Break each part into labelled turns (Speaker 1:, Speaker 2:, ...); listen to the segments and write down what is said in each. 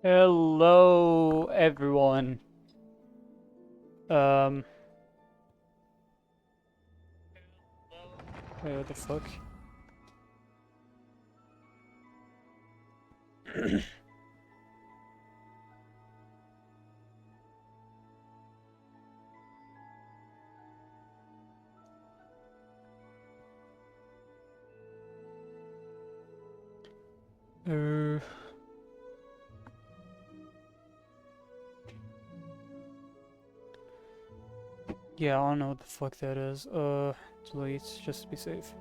Speaker 1: Hello, everyone. Um, Wait, what the fuck? Uh, yeah, I don't know what the fuck that is. Delete, just to be safe.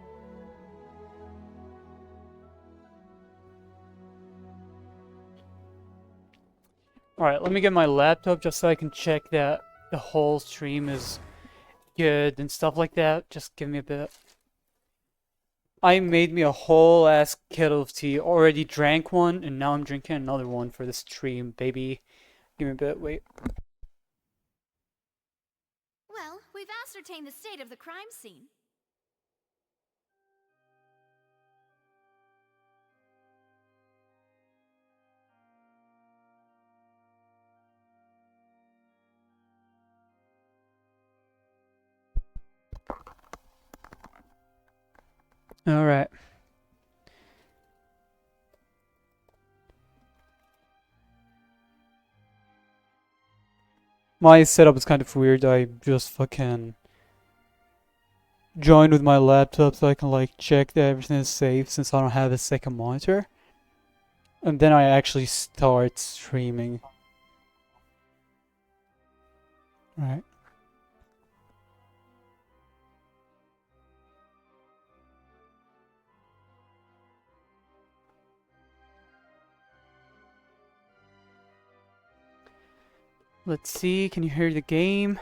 Speaker 1: Alright, let me get my laptop just so I can check that the whole stream is good and stuff like that. Just give me a bit. I made me a whole ass kettle of tea. Already drank one, and now I'm drinking another one for the stream, baby. Give me a bit, wait.
Speaker 2: Well, we've ascertained the state of the crime scene.
Speaker 1: Alright. My setup is kind of weird. I just fucking joined with my laptop so I can like check that everything is safe since I don't have a second monitor. And then I actually start streaming. Right. Let's see, can you hear the game?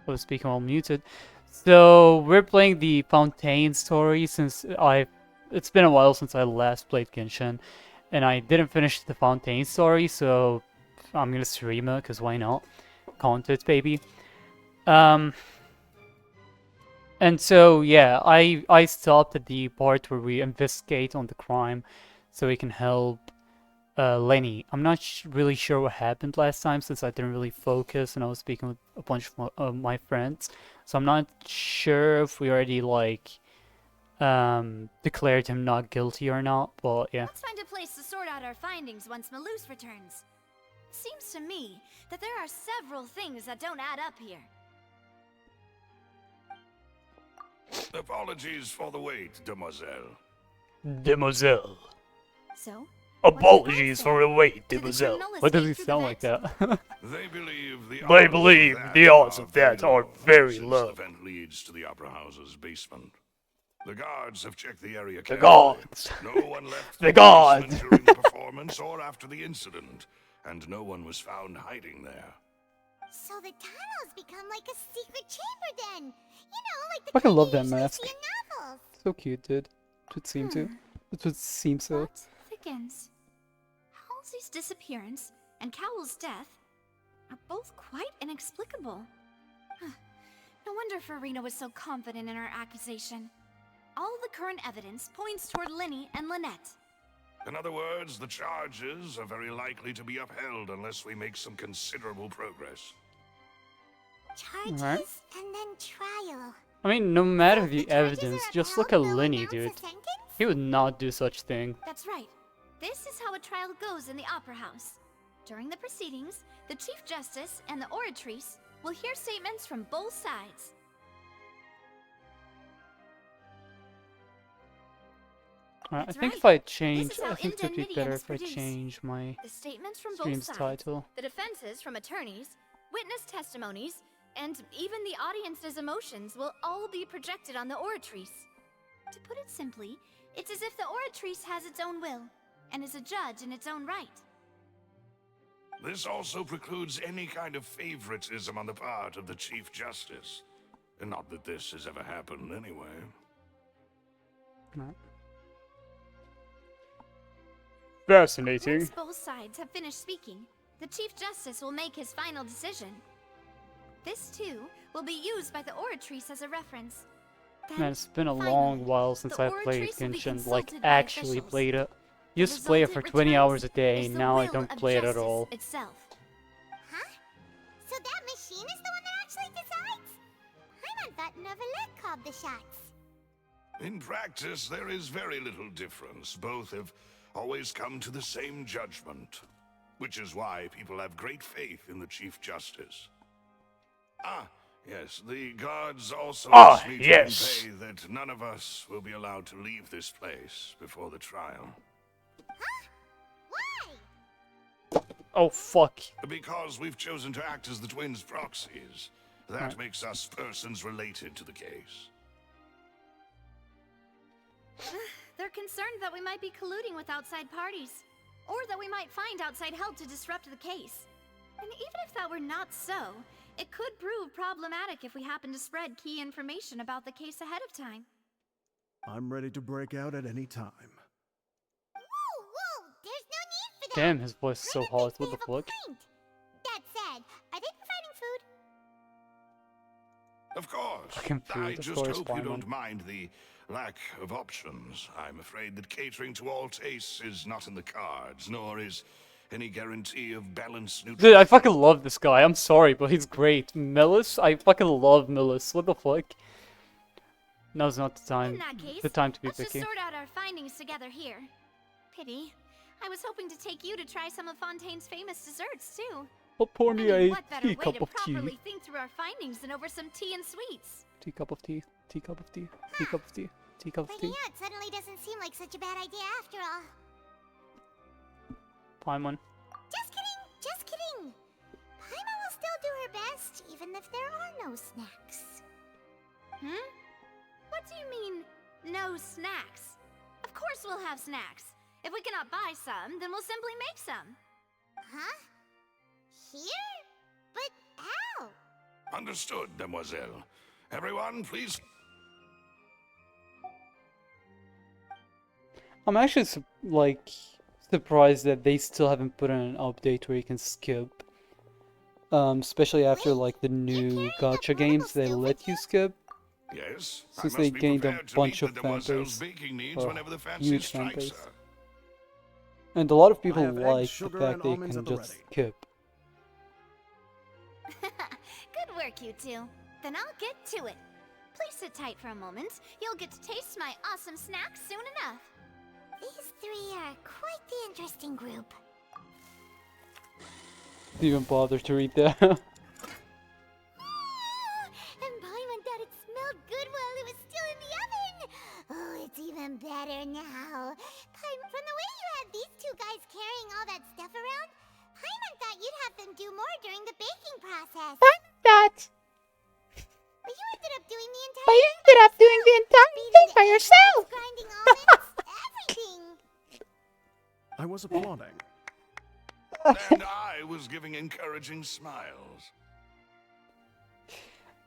Speaker 1: Oh, speaking while muted. So we're playing the Fontaine story since it's been a while since I last played Genshin, and I didn't finish the Fontaine story, so I'm gonna stream it, cause why not? Content, baby. Um, and so yeah, I stopped at the part where we investigate on the crime, so we can help Lenny. I'm not really sure what happened last time since I didn't really focus and I was speaking with a bunch of my friends. So I'm not sure if we already like declared him not guilty or not. But yeah.
Speaker 2: Let's find a place to sort out our findings once Malus returns. It seems to me that there are several things that don't add up here.
Speaker 3: Apologies for the wait, demoiselle.
Speaker 1: Demoiselle.
Speaker 2: So?
Speaker 1: Apologies for the wait,
Speaker 2: Did the
Speaker 1: demoiselle.
Speaker 2: criminal
Speaker 1: Why does he
Speaker 2: escape through
Speaker 1: sound
Speaker 2: the
Speaker 1: like
Speaker 2: vent?
Speaker 1: that?
Speaker 3: They believe
Speaker 1: The odds of that are very
Speaker 3: since
Speaker 1: low.
Speaker 3: The vent leads to the opera house's basement. The guards have checked the area
Speaker 1: The
Speaker 3: carefully.
Speaker 1: gods.
Speaker 3: No one left
Speaker 1: The
Speaker 3: the
Speaker 1: gods.
Speaker 3: basement during the performance or after the incident, and no one was found hiding there.
Speaker 4: So the tunnels become like a secret chamber then. You know, like the
Speaker 1: Fucking
Speaker 4: kind
Speaker 1: love
Speaker 4: you
Speaker 1: that
Speaker 4: usually
Speaker 1: mask.
Speaker 4: see in novels.
Speaker 1: So cute, dude. It would seem to. It would seem so.
Speaker 2: What thickens? Halsey's disappearance and Cowell's death are both quite inexplicable. No wonder Farina was so confident in her accusation. All the current evidence points toward Lyney and Lynette.
Speaker 3: In other words, the charges are very likely to be upheld unless we make some considerable progress.
Speaker 4: Charges
Speaker 1: Alright.
Speaker 4: and then trial.
Speaker 1: I mean, no matter
Speaker 4: If
Speaker 1: the
Speaker 4: charges
Speaker 1: evidence,
Speaker 4: are
Speaker 1: just
Speaker 4: upheld,
Speaker 1: look at
Speaker 4: they'll
Speaker 1: Lenny,
Speaker 4: announce a
Speaker 1: dude.
Speaker 4: sentence?
Speaker 1: He would not do such thing.
Speaker 2: That's right. This is how a trial goes in the Opera House. During the proceedings, the Chief Justice and the Oratrice will hear statements from both sides.
Speaker 1: I
Speaker 2: That's
Speaker 1: think
Speaker 2: right.
Speaker 1: if I
Speaker 2: This
Speaker 1: change,
Speaker 2: is how
Speaker 1: I think it would be
Speaker 2: Indemnity
Speaker 1: better
Speaker 2: is
Speaker 1: if I
Speaker 2: produced.
Speaker 1: change my
Speaker 2: The statements from both
Speaker 1: stream's
Speaker 2: sides,
Speaker 1: title.
Speaker 2: the defenses from attorneys, witness testimonies, and even the audience's emotions will all be projected on the oratrice. To put it simply, it's as if the oratrice has its own will, and is a judge in its own right.
Speaker 3: This also precludes any kind of favoritism on the part of the Chief Justice. And not that this has ever happened anyway.
Speaker 1: Right. Fascinating.
Speaker 2: Once both sides have finished speaking, the Chief Justice will make his final decision. This, too, will be used by the oratrice as a reference. Then,
Speaker 1: Man, it's been a
Speaker 2: finally,
Speaker 1: long while since
Speaker 2: the
Speaker 1: I played
Speaker 2: oratrice will be
Speaker 1: Genshin, like
Speaker 2: consulted by
Speaker 1: actually
Speaker 2: officials.
Speaker 1: played it.
Speaker 2: The
Speaker 1: Used to play it for
Speaker 2: resultant
Speaker 1: 20
Speaker 2: returns
Speaker 1: hours a day,
Speaker 2: is the
Speaker 1: now I
Speaker 2: will
Speaker 1: don't
Speaker 2: of
Speaker 1: play it at
Speaker 2: justice
Speaker 1: all.
Speaker 2: Itself.
Speaker 4: Huh? So that machine is the one that actually decides? Paimon thought Novelet called the shots.
Speaker 3: In practice, there is very little difference. Both have always come to the same judgment. Which is why people have great faith in the Chief Justice. Ah, yes, the guards also asked me to convey that none of us will be allowed to leave this place before the trial.
Speaker 4: Why?
Speaker 1: Oh fuck.
Speaker 3: Because we've chosen to act as the twins' proxies. That makes us persons related to the case.
Speaker 2: They're concerned that we might be colluding with outside parties, or that we might find outside help to disrupt the case. And even if that were not so, it could prove problematic if we happen to spread key information about the case ahead of time.
Speaker 5: I'm ready to break out at any time.
Speaker 4: Whoa, there's no need for that.
Speaker 1: Damn, his voice is so
Speaker 4: Paimon
Speaker 1: hard.
Speaker 4: thinks
Speaker 1: What
Speaker 4: we
Speaker 1: the
Speaker 4: have a
Speaker 1: fuck?
Speaker 4: point. That said, are they providing food?
Speaker 3: Of course.
Speaker 1: Fucking food,
Speaker 3: I
Speaker 1: of
Speaker 3: just
Speaker 1: course,
Speaker 3: hope you
Speaker 1: Paimon.
Speaker 3: don't mind the lack of options. I'm afraid that catering to all tastes is not in the cards, nor is any guarantee of balanced nutrition.
Speaker 1: Dude, I fucking love this guy. I'm sorry, but he's great. Millis? I fucking love Millis. What the fuck? Now's not the time.
Speaker 2: In that case,
Speaker 1: The time to be
Speaker 2: let's just
Speaker 1: picky.
Speaker 2: sort out our findings together here. Pity. I was hoping to take you to try some of Fontaine's famous desserts, too.
Speaker 1: Oh, pour
Speaker 2: I
Speaker 1: me
Speaker 2: mean,
Speaker 1: a
Speaker 2: what better way
Speaker 1: teacup
Speaker 2: to
Speaker 1: of tea.
Speaker 2: properly think through our findings than over some tea and sweets?
Speaker 1: Teacup of tea. Teacup of tea. Teacup of tea. Teacup of tea.
Speaker 4: Breaking out suddenly doesn't seem like such a bad idea after all.
Speaker 1: Paimon.
Speaker 4: Just kidding. Paimon will still do her best, even if there are no snacks.
Speaker 2: What do you mean, no snacks? Of course we'll have snacks. If we cannot buy some, then we'll simply make some.
Speaker 4: Huh? Here? But how?
Speaker 3: Understood, Demoiselle. Everyone, please.
Speaker 1: I'm actually surprised that they still haven't put in an update where you can skip. Especially after like the new gacha games, they let you skip.
Speaker 3: Yes.
Speaker 1: Since
Speaker 3: I
Speaker 1: they
Speaker 3: must be
Speaker 1: gained a
Speaker 3: prepared to
Speaker 1: bunch
Speaker 3: meet
Speaker 1: of
Speaker 3: the
Speaker 1: fan
Speaker 3: Demoiselle's
Speaker 1: base.
Speaker 3: baking needs
Speaker 1: Oh,
Speaker 3: whenever the fancy
Speaker 1: huge fan
Speaker 3: strikes
Speaker 1: base.
Speaker 3: her.
Speaker 1: And a lot of
Speaker 5: I
Speaker 1: people
Speaker 5: have eggs,
Speaker 1: like the
Speaker 5: sugar,
Speaker 1: fact
Speaker 5: and
Speaker 1: they
Speaker 5: almonds
Speaker 1: can
Speaker 5: at the
Speaker 1: just
Speaker 5: ready.
Speaker 1: skip.
Speaker 2: Good work, you two. Then I'll get to it. Please sit tight for a moment. You'll get to taste my awesome snacks soon enough.
Speaker 4: These three are quite the interesting group.
Speaker 1: Didn't even bother to read that.
Speaker 4: And Paimon thought it smelled good while it was still in the oven. Oh, it's even better now. Paimon, from the way you had these two guys carrying all that stuff around, Paimon thought you'd have them do more during the baking process.
Speaker 1: That.
Speaker 4: But you ended up doing the entire thing by yourself. Grinding almonds, everything.
Speaker 5: I was applauding.
Speaker 3: And I was giving encouraging smiles.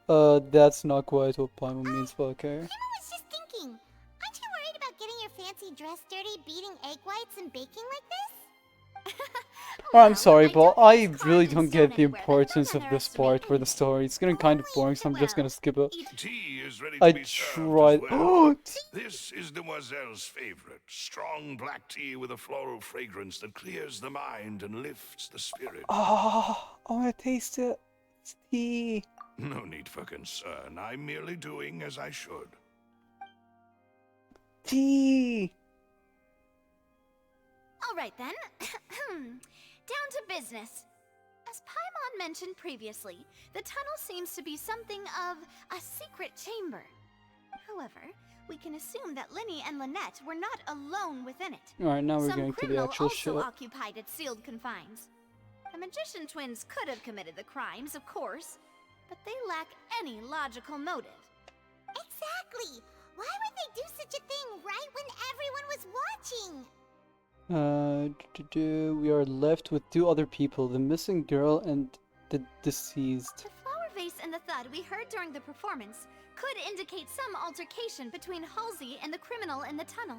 Speaker 1: That's not quite what Paimon means, but okay.
Speaker 4: Paimon was just thinking, aren't you worried about getting your fancy dress dirty beating egg whites and baking like this?
Speaker 1: Oh, I'm
Speaker 2: Well,
Speaker 1: sorry,
Speaker 2: I
Speaker 1: but
Speaker 2: don't
Speaker 1: I
Speaker 2: think it's
Speaker 1: really
Speaker 2: carved in
Speaker 1: don't
Speaker 2: stone
Speaker 1: get the
Speaker 2: anywhere that
Speaker 1: importance
Speaker 2: doesn't
Speaker 1: of this
Speaker 2: underestimate
Speaker 1: part for the
Speaker 2: anything.
Speaker 1: story. It's getting kind of boring, so I'm just gonna skip it.
Speaker 3: Tea is ready
Speaker 1: I
Speaker 3: to be served
Speaker 1: tried.
Speaker 3: as well.
Speaker 1: Oh,
Speaker 3: This is Demoiselle's favorite. Strong black tea with a floral fragrance that clears the mind and lifts the spirit.
Speaker 1: I wanna taste it. It's tea.
Speaker 3: No need for concern. I'm merely doing as I should.
Speaker 1: Tea.
Speaker 2: All right then. Down to business. As Paimon mentioned previously, the tunnel seems to be something of a secret chamber. However, we can assume that Lyney and Lynette were not alone within it.
Speaker 1: Alright, now we're
Speaker 2: Some
Speaker 1: going to the
Speaker 2: criminal
Speaker 1: actual
Speaker 2: also
Speaker 1: shit.
Speaker 2: occupied its sealed confines. The magician twins could have committed the crimes, of course, but they lack any logical motive.
Speaker 4: Exactly! Why would they do such a thing right when everyone was watching?
Speaker 1: We are left with two other people, the missing girl and the deceased.
Speaker 2: The flower vase and the thud we heard during the performance could indicate some altercation between Halsey and the criminal in the tunnel,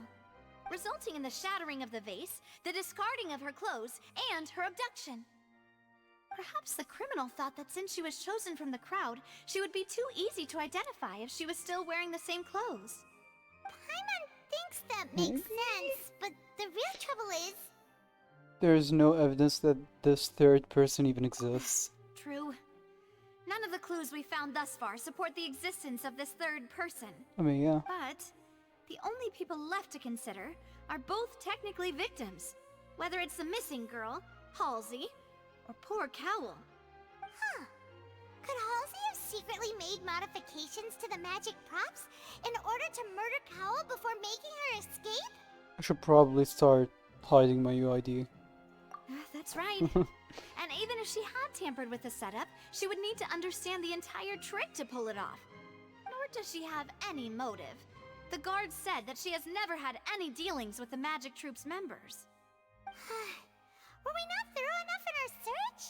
Speaker 2: resulting in the shattering of the vase, the discarding of her clothes, and her abduction. Perhaps the criminal thought that since she was chosen from the crowd, she would be too easy to identify if she was still wearing the same clothes.
Speaker 4: Paimon thinks that makes sense, but the real trouble is...
Speaker 1: There is no evidence that this third person even exists.
Speaker 2: True. None of the clues we found thus far support the existence of this third person.
Speaker 1: I mean, yeah.
Speaker 2: But the only people left to consider are both technically victims, whether it's the missing girl, Halsey, or poor Cowl.
Speaker 4: Huh. Could Halsey have secretly made modifications to the magic props in order to murder Cowl before making her escape?
Speaker 1: I should probably start hiding my UID.
Speaker 2: That's right. And even if she had tampered with the setup, she would need to understand the entire trick to pull it off. Nor does she have any motive. The guard said that she has never had any dealings with the Magic Troop's members.
Speaker 4: Were we not thorough enough in our search?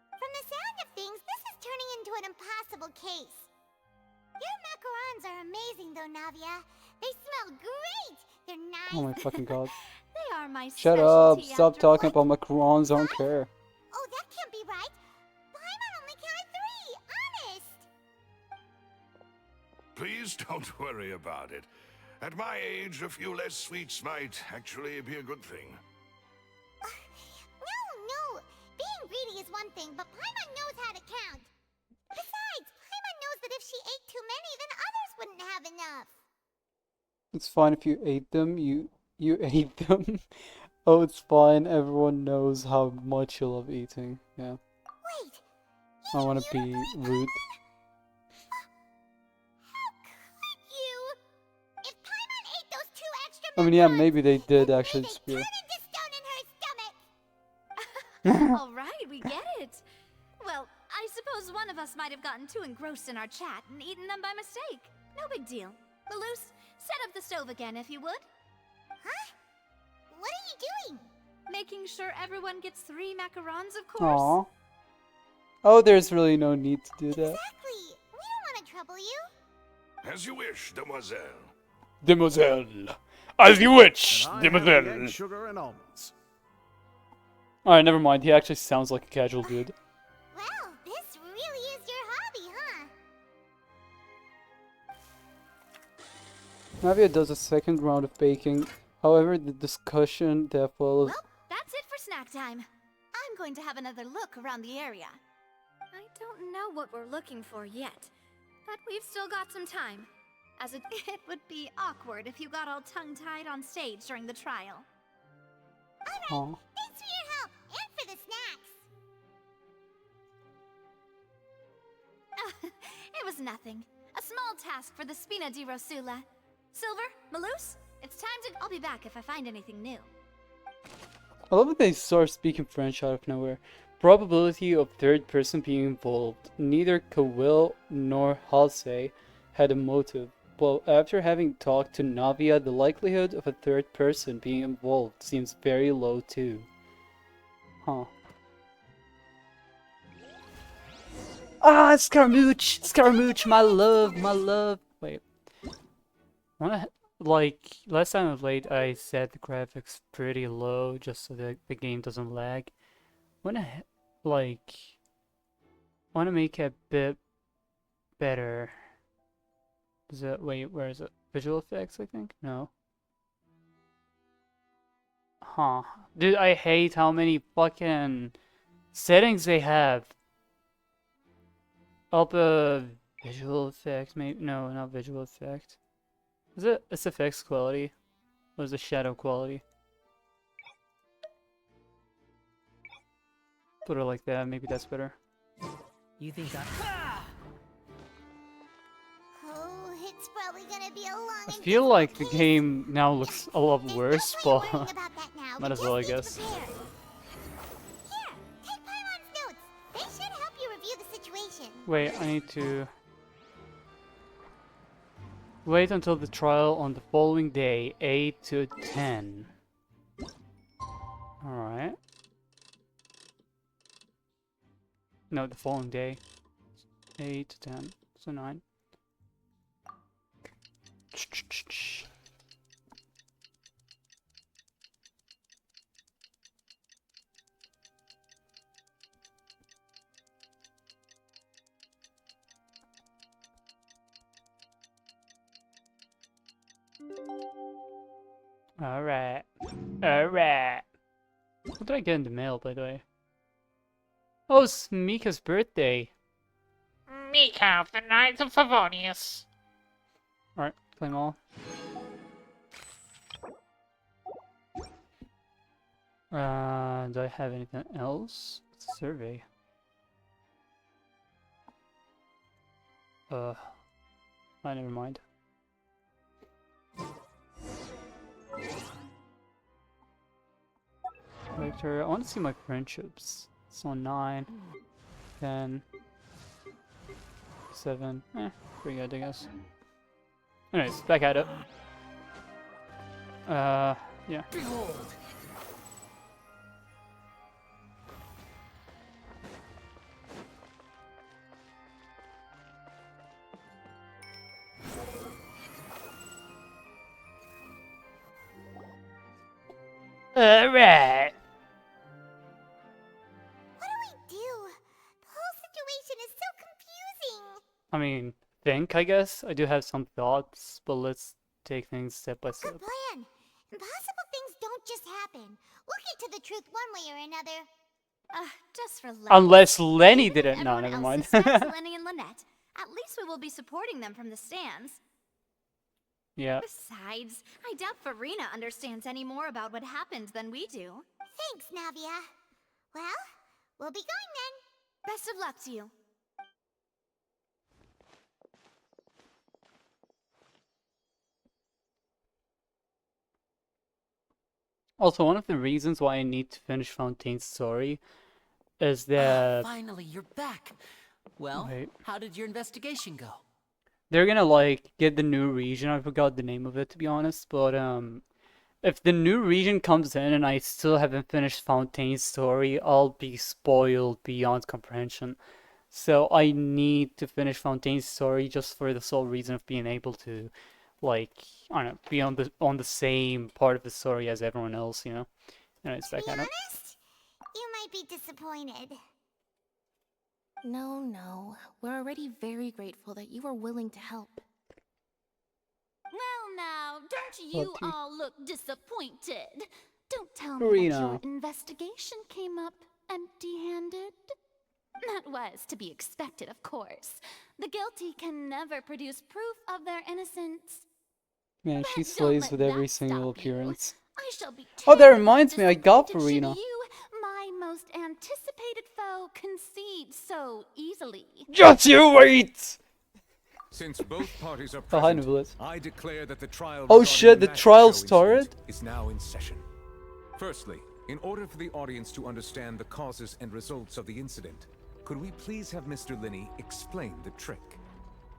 Speaker 4: From the sound of things, this is turning into an impossible case. Your macarons are amazing though, Navia. They smell great! They're nice.
Speaker 1: Oh my fucking god.
Speaker 2: They are my
Speaker 1: Shut up!
Speaker 2: specialty
Speaker 1: Stop
Speaker 2: after
Speaker 1: talking
Speaker 2: all.
Speaker 1: about macarons, I don't care.
Speaker 4: Oh, that can't be right. Paimon only counted 3, honest.
Speaker 3: Please don't worry about it. At my age, a few less sweets might actually be a good thing.
Speaker 4: No. Being greedy is one thing, but Paimon knows how to count. Besides, Paimon knows that if she ate too many, then others wouldn't have enough.
Speaker 1: It's fine if you ate them, you ate them. Oh, it's fine, everyone knows how much you love eating. Yeah.
Speaker 4: Wait.
Speaker 1: I wanna be rude.
Speaker 4: How could you? If Paimon ate those 2 extra
Speaker 1: I mean, yeah,
Speaker 4: macarons,
Speaker 1: maybe they did
Speaker 4: then
Speaker 1: actually
Speaker 4: may they
Speaker 1: disappear.
Speaker 4: turn into stone in her stomach.
Speaker 2: All right, we get it. Well, I suppose one of us might have gotten too engrossed in our chat and eaten them by mistake. No big deal. Malus, set up the stove again if you would.
Speaker 4: Huh? What are you doing?
Speaker 2: Making sure everyone gets 3 macarons, of course.
Speaker 1: Aww. Oh, there's really no need to do that.
Speaker 4: Exactly. We don't want to trouble you.
Speaker 3: As you wish, demoiselle.
Speaker 1: Demoiselle. As you wish,
Speaker 5: And I have the
Speaker 1: demoiselle.
Speaker 5: egg, sugar, and almonds.
Speaker 1: Alright, never mind. He actually sounds like a casual dude.
Speaker 4: Well, this really is your hobby, huh?
Speaker 1: Navia does a second round of baking. However, the discussion that follows.
Speaker 2: Well, that's it for snack time. I'm going to have another look around the area. I don't know what we're looking for yet, but we've still got some time, as it would be awkward if you got all tongue-tied on stage during the trial.
Speaker 1: Aw.
Speaker 4: Thanks for your help and for the snacks.
Speaker 2: It was nothing. A small task for the Spina di Rosula. Silver, Malus, it's time to... I'll be back if I find anything new.
Speaker 1: I love that they start speaking French out of nowhere. Probability of third person being involved. Neither Kawil nor Halsey had a motive. Well, after having talked to Navia, the likelihood of a third person being involved seems very low too. Huh. Ah, Scaramouche! Scaramouche, my love, my love! Wait. Like, last time I played, I set the graphics pretty low just so that the game doesn't lag. Wanna make it a bit better. Is it, wait, where is it? Visual effects, I think? No. Huh. Dude, I hate how many fucking settings they have. Up visual effects, maybe? No, not visual effect. Is it SFX quality? Or is it shadow quality? Put it like that, maybe that's better.
Speaker 6: You think I...
Speaker 4: Oh, it's probably gonna be a long
Speaker 1: I
Speaker 4: and
Speaker 1: feel like the
Speaker 4: difficult case.
Speaker 1: game now looks a lot
Speaker 4: There's
Speaker 1: worse,
Speaker 4: no point
Speaker 1: but
Speaker 4: worrying about that now. now.
Speaker 1: Might
Speaker 4: We
Speaker 1: as well, I
Speaker 4: just need to
Speaker 1: guess.
Speaker 4: prepare. Here, take Paimon's notes. They should help you review the situation.
Speaker 1: Wait, I need to wait until the trial on the following day, 8 to 10. Alright. No, the following day. 8 to 10. So 9. Alright. Alright. What did I get in the mail, by the way? Oh, it's Mika's birthday.
Speaker 7: Mika, the Knight of Favonius.
Speaker 1: Alright, claim all. Do I have anything else? It's a survey. Never mind. Character, I want to see my friendships. It's on 9, 10, 7. Pretty good, I guess. Anyways, back at it. Yeah.
Speaker 6: Behold!
Speaker 1: Alright.
Speaker 4: What do we do? The whole situation is so confusing.
Speaker 1: I mean, I guess. I do have some thoughts, but let's take things step by step.
Speaker 4: Good plan. Impossible things don't just happen. We'll get to the truth one way or another.
Speaker 2: Just relax.
Speaker 1: Unless Lenny
Speaker 2: Even
Speaker 1: did
Speaker 2: if
Speaker 1: it. No,
Speaker 2: everyone
Speaker 1: never
Speaker 2: else
Speaker 1: mind.
Speaker 2: suspects Lyney and Lynette, at least we will be supporting them from the stands.
Speaker 1: Yeah.
Speaker 2: Besides, I doubt Farina understands any more about what happened than we do.
Speaker 4: Thanks, Navia. Well, we'll be going then.
Speaker 2: Best of luck to you.
Speaker 1: Also, one of the reasons why I need to finish Fontaine's story is that
Speaker 6: Finally, you're back. Well,
Speaker 1: Wait.
Speaker 6: how did your investigation go?
Speaker 1: they're gonna like get the new region. I forgot the name of it, to be honest, but if the new region comes in and I still haven't finished Fontaine's story, I'll be spoiled beyond comprehension. So I need to finish Fontaine's story just for the sole reason of being able to, like, I don't know, be on the same part of the story as everyone else, you know? Anyways,
Speaker 4: To
Speaker 1: back
Speaker 4: be
Speaker 1: at it.
Speaker 4: honest, you might be disappointed.
Speaker 8: No. We're already very grateful that you were willing to help.
Speaker 2: Well now, don't you
Speaker 1: Love tea.
Speaker 2: all look disappointed? Don't tell me
Speaker 1: Farina.
Speaker 2: that your investigation came up empty-handed. That was to be expected, of course. The guilty can never produce proof of their innocence.
Speaker 1: Man,
Speaker 2: But
Speaker 1: she
Speaker 2: don't
Speaker 1: slays
Speaker 2: let
Speaker 1: with
Speaker 2: that
Speaker 1: every single
Speaker 2: stop you.
Speaker 1: appearance.
Speaker 2: I shall be
Speaker 1: Oh, that
Speaker 2: terribly
Speaker 1: reminds me, I got
Speaker 2: disappointed should
Speaker 1: Farina.
Speaker 2: you, my most anticipated foe, concede so easily.
Speaker 1: Just you wait!
Speaker 9: Since both parties are
Speaker 1: Oh, hi,
Speaker 9: present,
Speaker 1: Nicholas.
Speaker 9: I declare that the trial
Speaker 1: Oh,
Speaker 9: regarding
Speaker 1: shit, the
Speaker 9: magic
Speaker 1: trial
Speaker 9: show
Speaker 1: started?
Speaker 9: incident is now in session. Firstly, in order for the audience to understand the causes and results of the incident, could we please have Mr. Lyney explain the trick?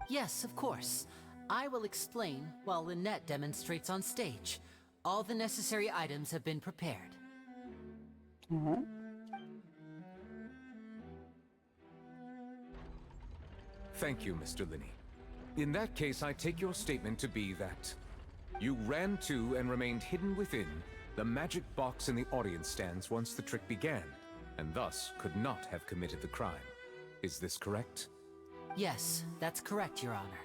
Speaker 6: Yes, of course. I will explain while Lynette demonstrates on stage. All the necessary items have been prepared.
Speaker 1: Alright.
Speaker 9: Thank you, Mr. Lyney. In that case, I take your statement to be that you ran to and remained hidden within the magic box in the audience stands once the trick began, and thus could not have committed the crime. Is this correct?
Speaker 6: Yes, that's correct, Your Honor.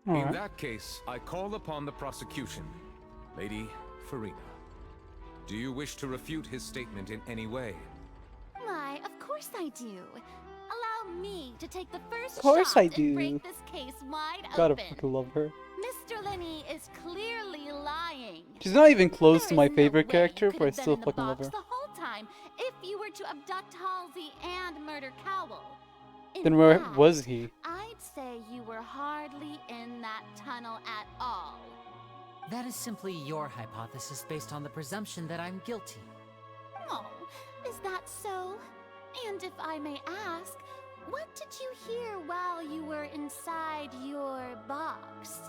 Speaker 9: In
Speaker 1: Alright.
Speaker 9: that case, I call upon the prosecution. Lady Farina, do you wish to refute his statement in any way?
Speaker 2: Why, of course I do. Allow me to take the first
Speaker 1: Of course
Speaker 2: shot
Speaker 1: I do.
Speaker 2: and break this case wide
Speaker 1: Gotta
Speaker 2: open.
Speaker 1: fucking love her.
Speaker 2: Mr. Lyney is clearly lying.
Speaker 1: She's not even close
Speaker 2: There
Speaker 1: to my
Speaker 2: is no
Speaker 1: favorite
Speaker 2: way
Speaker 1: character,
Speaker 2: you
Speaker 1: but
Speaker 2: could
Speaker 1: I
Speaker 2: have been
Speaker 1: still
Speaker 2: in the
Speaker 1: fucking love
Speaker 2: box
Speaker 1: her.
Speaker 2: the whole time if you were to abduct Halsey and murder Cowell. In
Speaker 1: Then where
Speaker 2: fact,
Speaker 1: was he?
Speaker 2: I'd say you were hardly in that tunnel at all.
Speaker 6: That is simply your hypothesis based on the presumption that I'm guilty.
Speaker 8: Oh, is that so? And if I may ask, what did you hear while you were inside your box?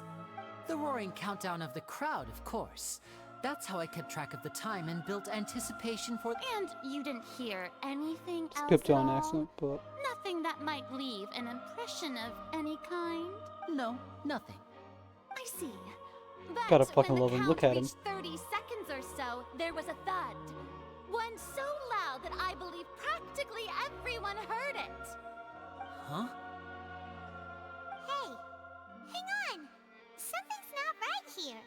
Speaker 6: The roaring countdown of the crowd, of course. That's how I kept track of the time and built anticipation for.
Speaker 8: And you didn't hear anything else
Speaker 1: Skipped
Speaker 8: at
Speaker 1: on
Speaker 8: all?
Speaker 1: accident, but
Speaker 8: Nothing that might leave an impression of any kind?
Speaker 6: No, nothing.
Speaker 8: I see. But
Speaker 1: gotta fucking
Speaker 8: when the
Speaker 1: love him.
Speaker 8: count
Speaker 1: Look at him.
Speaker 8: reached 30 seconds or so, there was a thud. One so loud that I believe practically everyone heard it.
Speaker 6: Huh?
Speaker 4: Hey, hang on. Something's not right here.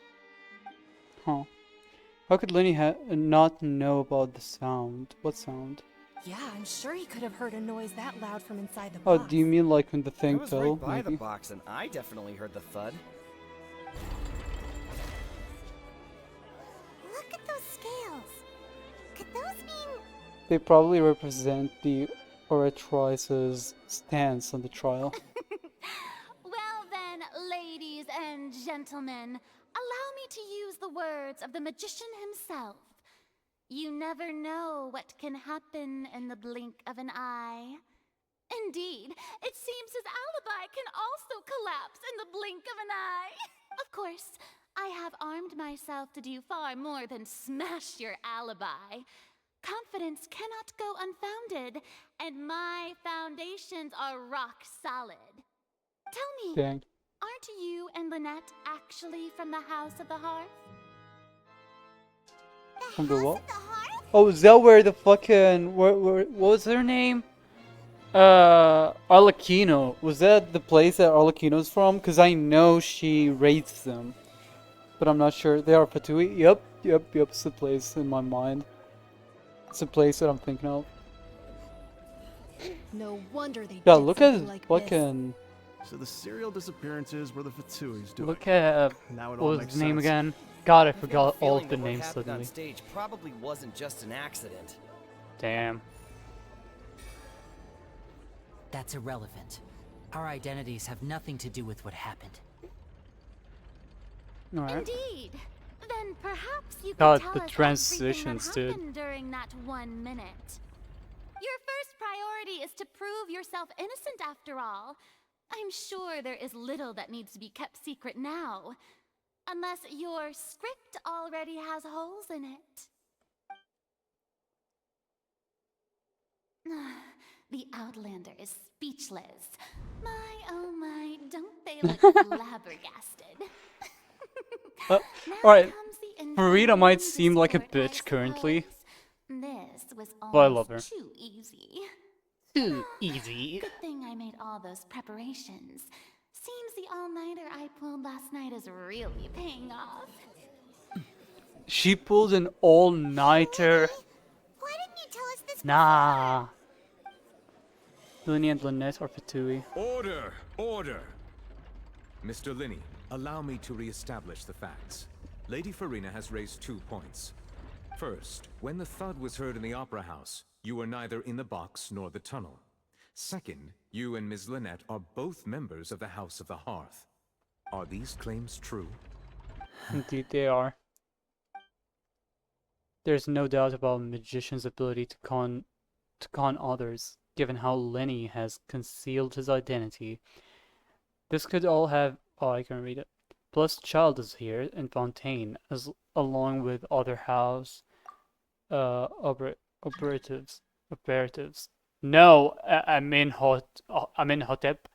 Speaker 1: huh? How could Lenny not know about the sound? What sound?
Speaker 10: Yeah, I'm sure he could have heard a noise that loud from inside the
Speaker 1: Oh,
Speaker 10: box.
Speaker 1: do you mean like when the
Speaker 11: I
Speaker 1: thing
Speaker 11: was
Speaker 1: fell?
Speaker 11: right by the
Speaker 1: Maybe.
Speaker 11: box, and I definitely heard the thud.
Speaker 4: Look at those scales. Could those mean...
Speaker 1: They probably represent the oratrice's stance on the trial.
Speaker 8: Well then, ladies and gentlemen, allow me to use the words of the magician himself. You never know what can happen in the blink of an eye. Indeed, it seems his alibi can also collapse in the blink of an eye. Of course, I have armed myself to do far more than smash your alibi. Confidence cannot go unfounded, and my foundations are rock solid. Tell me,
Speaker 1: Dang.
Speaker 8: aren't you and Lynette actually from the House of the Hearth?
Speaker 1: From the
Speaker 4: House
Speaker 1: what?
Speaker 4: of the Hearth?
Speaker 1: Oh, is that where the fucking what was her name? Arlecchino. Was that the place that Arlecchino's from? Cause I know she raised them, but I'm not sure. They are Fatui. Yep. It's the place in my mind. It's the place that I'm thinking of.
Speaker 10: No wonder they
Speaker 1: Yeah,
Speaker 10: did
Speaker 1: look at
Speaker 10: something like this.
Speaker 1: fucking.
Speaker 5: So the serial disappearances were the Fatsui's doing.
Speaker 1: Look at
Speaker 5: Now it
Speaker 1: what
Speaker 5: all
Speaker 1: was
Speaker 5: makes
Speaker 1: his name
Speaker 5: sense.
Speaker 1: again? God, I
Speaker 11: I have a
Speaker 1: forgot all
Speaker 11: feeling
Speaker 1: of the
Speaker 11: that what
Speaker 1: names
Speaker 11: happened
Speaker 1: suddenly.
Speaker 11: on stage probably wasn't just an accident.
Speaker 1: Damn.
Speaker 6: That's irrelevant. Our identities have nothing to do with what happened.
Speaker 1: All right.
Speaker 8: Indeed. Then perhaps you could
Speaker 1: God,
Speaker 8: tell
Speaker 1: the
Speaker 8: us
Speaker 1: transitions,
Speaker 8: everything that
Speaker 1: dude.
Speaker 8: happened during that 1 minute. Your first priority is to prove yourself innocent after all. I'm sure there is little that needs to be kept secret now. Unless your script already has holes in it. The Outlander is speechless. My, oh my, don't they look flabbergasted?
Speaker 1: All
Speaker 8: Now
Speaker 1: right.
Speaker 8: comes the
Speaker 1: Farida might
Speaker 8: intriguing
Speaker 1: seem like a
Speaker 8: sport, I
Speaker 1: bitch currently,
Speaker 8: suppose. This was
Speaker 1: but I love her.
Speaker 8: almost too easy.
Speaker 1: Too easy.
Speaker 8: Good thing I made all those preparations. Seems the all-nighter I pulled last night is really paying off.
Speaker 1: She pulled an all-nighter.
Speaker 4: Why didn't you tell us this
Speaker 1: Nah. Lyney and Lynette are Fatui.
Speaker 9: Order! Order! Mr. Lyney, allow me to re-establish the facts. Lady Farina has raised 2 points. First, when the thud was heard in the Opera House, you were neither in the box nor the tunnel. Second, you and Ms. Lynette are both members of the House of the Hearth. Are these claims true?
Speaker 1: Indeed, they are. There's no doubt about a magician's ability to con others, given how Lenny has concealed his identity. This could all have. Oh, I can read it. Plus, Child is here in Fontaine, along with other house operatives. No, I'm in Hotep.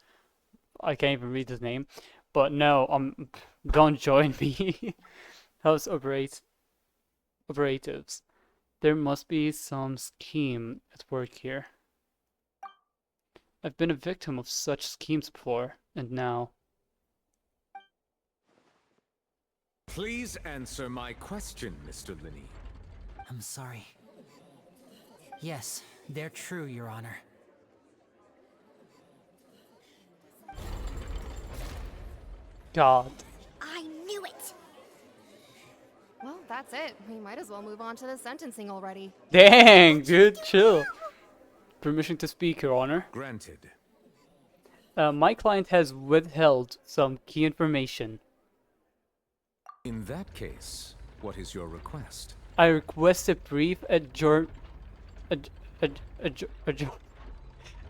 Speaker 1: I can't even read his name, but no, don't join me. House operatives. There must be some scheme at work here. I've been a victim of such schemes before, and now.
Speaker 9: Please answer my question, Mr. Lyney.
Speaker 6: I'm sorry. Yes, they're true, Your Honor.
Speaker 1: God.
Speaker 4: I knew it!
Speaker 10: Well, that's it. We might as well move on to the sentencing already.
Speaker 1: Dang, dude, chill. Permission to speak, Your Honor.
Speaker 9: Granted.
Speaker 1: My client has withheld some key information.
Speaker 9: In that case, what is your request?
Speaker 1: I request a brief ad- ad- adjour-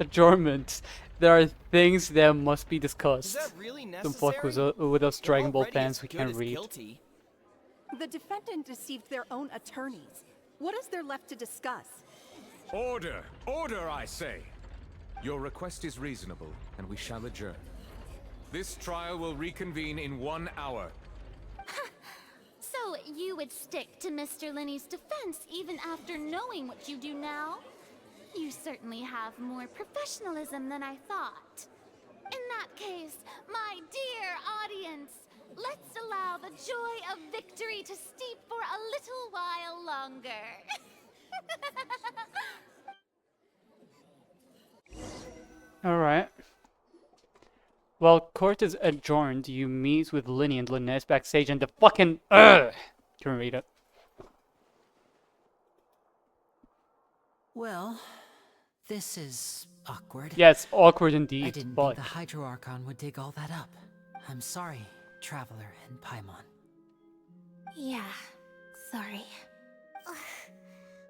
Speaker 1: adjournment. There are things that must be
Speaker 11: Is
Speaker 1: discussed.
Speaker 11: that really
Speaker 1: Don't fuck
Speaker 11: necessary?
Speaker 1: with us
Speaker 11: We're
Speaker 1: Dragon Ball
Speaker 11: already
Speaker 1: fans
Speaker 11: as
Speaker 1: who
Speaker 11: good
Speaker 1: can't
Speaker 11: as
Speaker 1: read.
Speaker 11: guilty.
Speaker 12: The defendant deceived their own attorneys. What is there left to discuss?
Speaker 9: Order! Order, I say! Your request is reasonable, and we shall adjourn. This trial will reconvene in 1 hour.
Speaker 8: So you would stick to Mr. Lyney's defense even after knowing what you do now? You certainly have more professionalism than I thought. In that case, my dear audience, let's allow the joy of victory to steep for a little while longer.
Speaker 1: Alright. While court is adjourned, you meet with Lyney and Lynette backstage and the fucking can read it.
Speaker 6: Well, this is awkward.
Speaker 1: Yeah, it's awkward indeed,
Speaker 6: I didn't
Speaker 1: but
Speaker 6: think the Hydro Archon would dig all that up. I'm sorry, Traveler and Paimon.
Speaker 2: Yeah, sorry.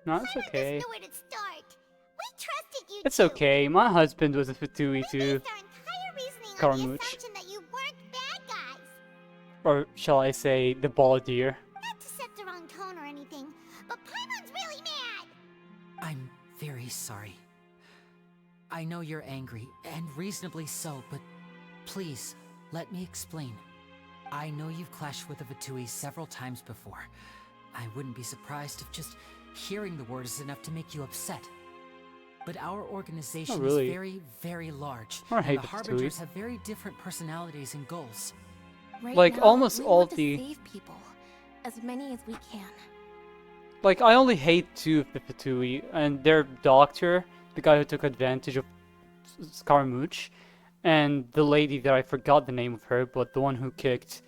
Speaker 1: no, it's okay.
Speaker 4: There's nowhere to start. We trusted you
Speaker 1: It's
Speaker 4: two.
Speaker 1: okay. My husband was a Fatui
Speaker 4: We
Speaker 1: too.
Speaker 4: based our entire reasoning on the
Speaker 1: Karamooch.
Speaker 4: assumption that you weren't bad guys.
Speaker 1: Or shall I say, the ball deer.
Speaker 4: Not to set the wrong tone or anything, but Paimon's really mad.
Speaker 6: I'm very sorry. I know you're angry, and reasonably so, but please, let me explain. I know you've clashed with the Fatui several times before. I wouldn't be surprised if just hearing the word is enough to make you upset. But our organization
Speaker 1: really.
Speaker 6: is very, very large,
Speaker 1: I
Speaker 6: and
Speaker 1: hate
Speaker 6: the
Speaker 1: the
Speaker 6: Harbingers
Speaker 1: Fatui.
Speaker 6: have very different personalities and goals.
Speaker 2: Right
Speaker 1: Like,
Speaker 2: now,
Speaker 1: almost
Speaker 2: we
Speaker 1: all
Speaker 2: want
Speaker 1: of
Speaker 2: to
Speaker 1: the-
Speaker 2: save people, as many as we can.
Speaker 1: Like, I only hate two of the Fatui, and their doctor, the guy who took advantage of Scaramouche, and the lady that I forgot the name of her, but the one who kicked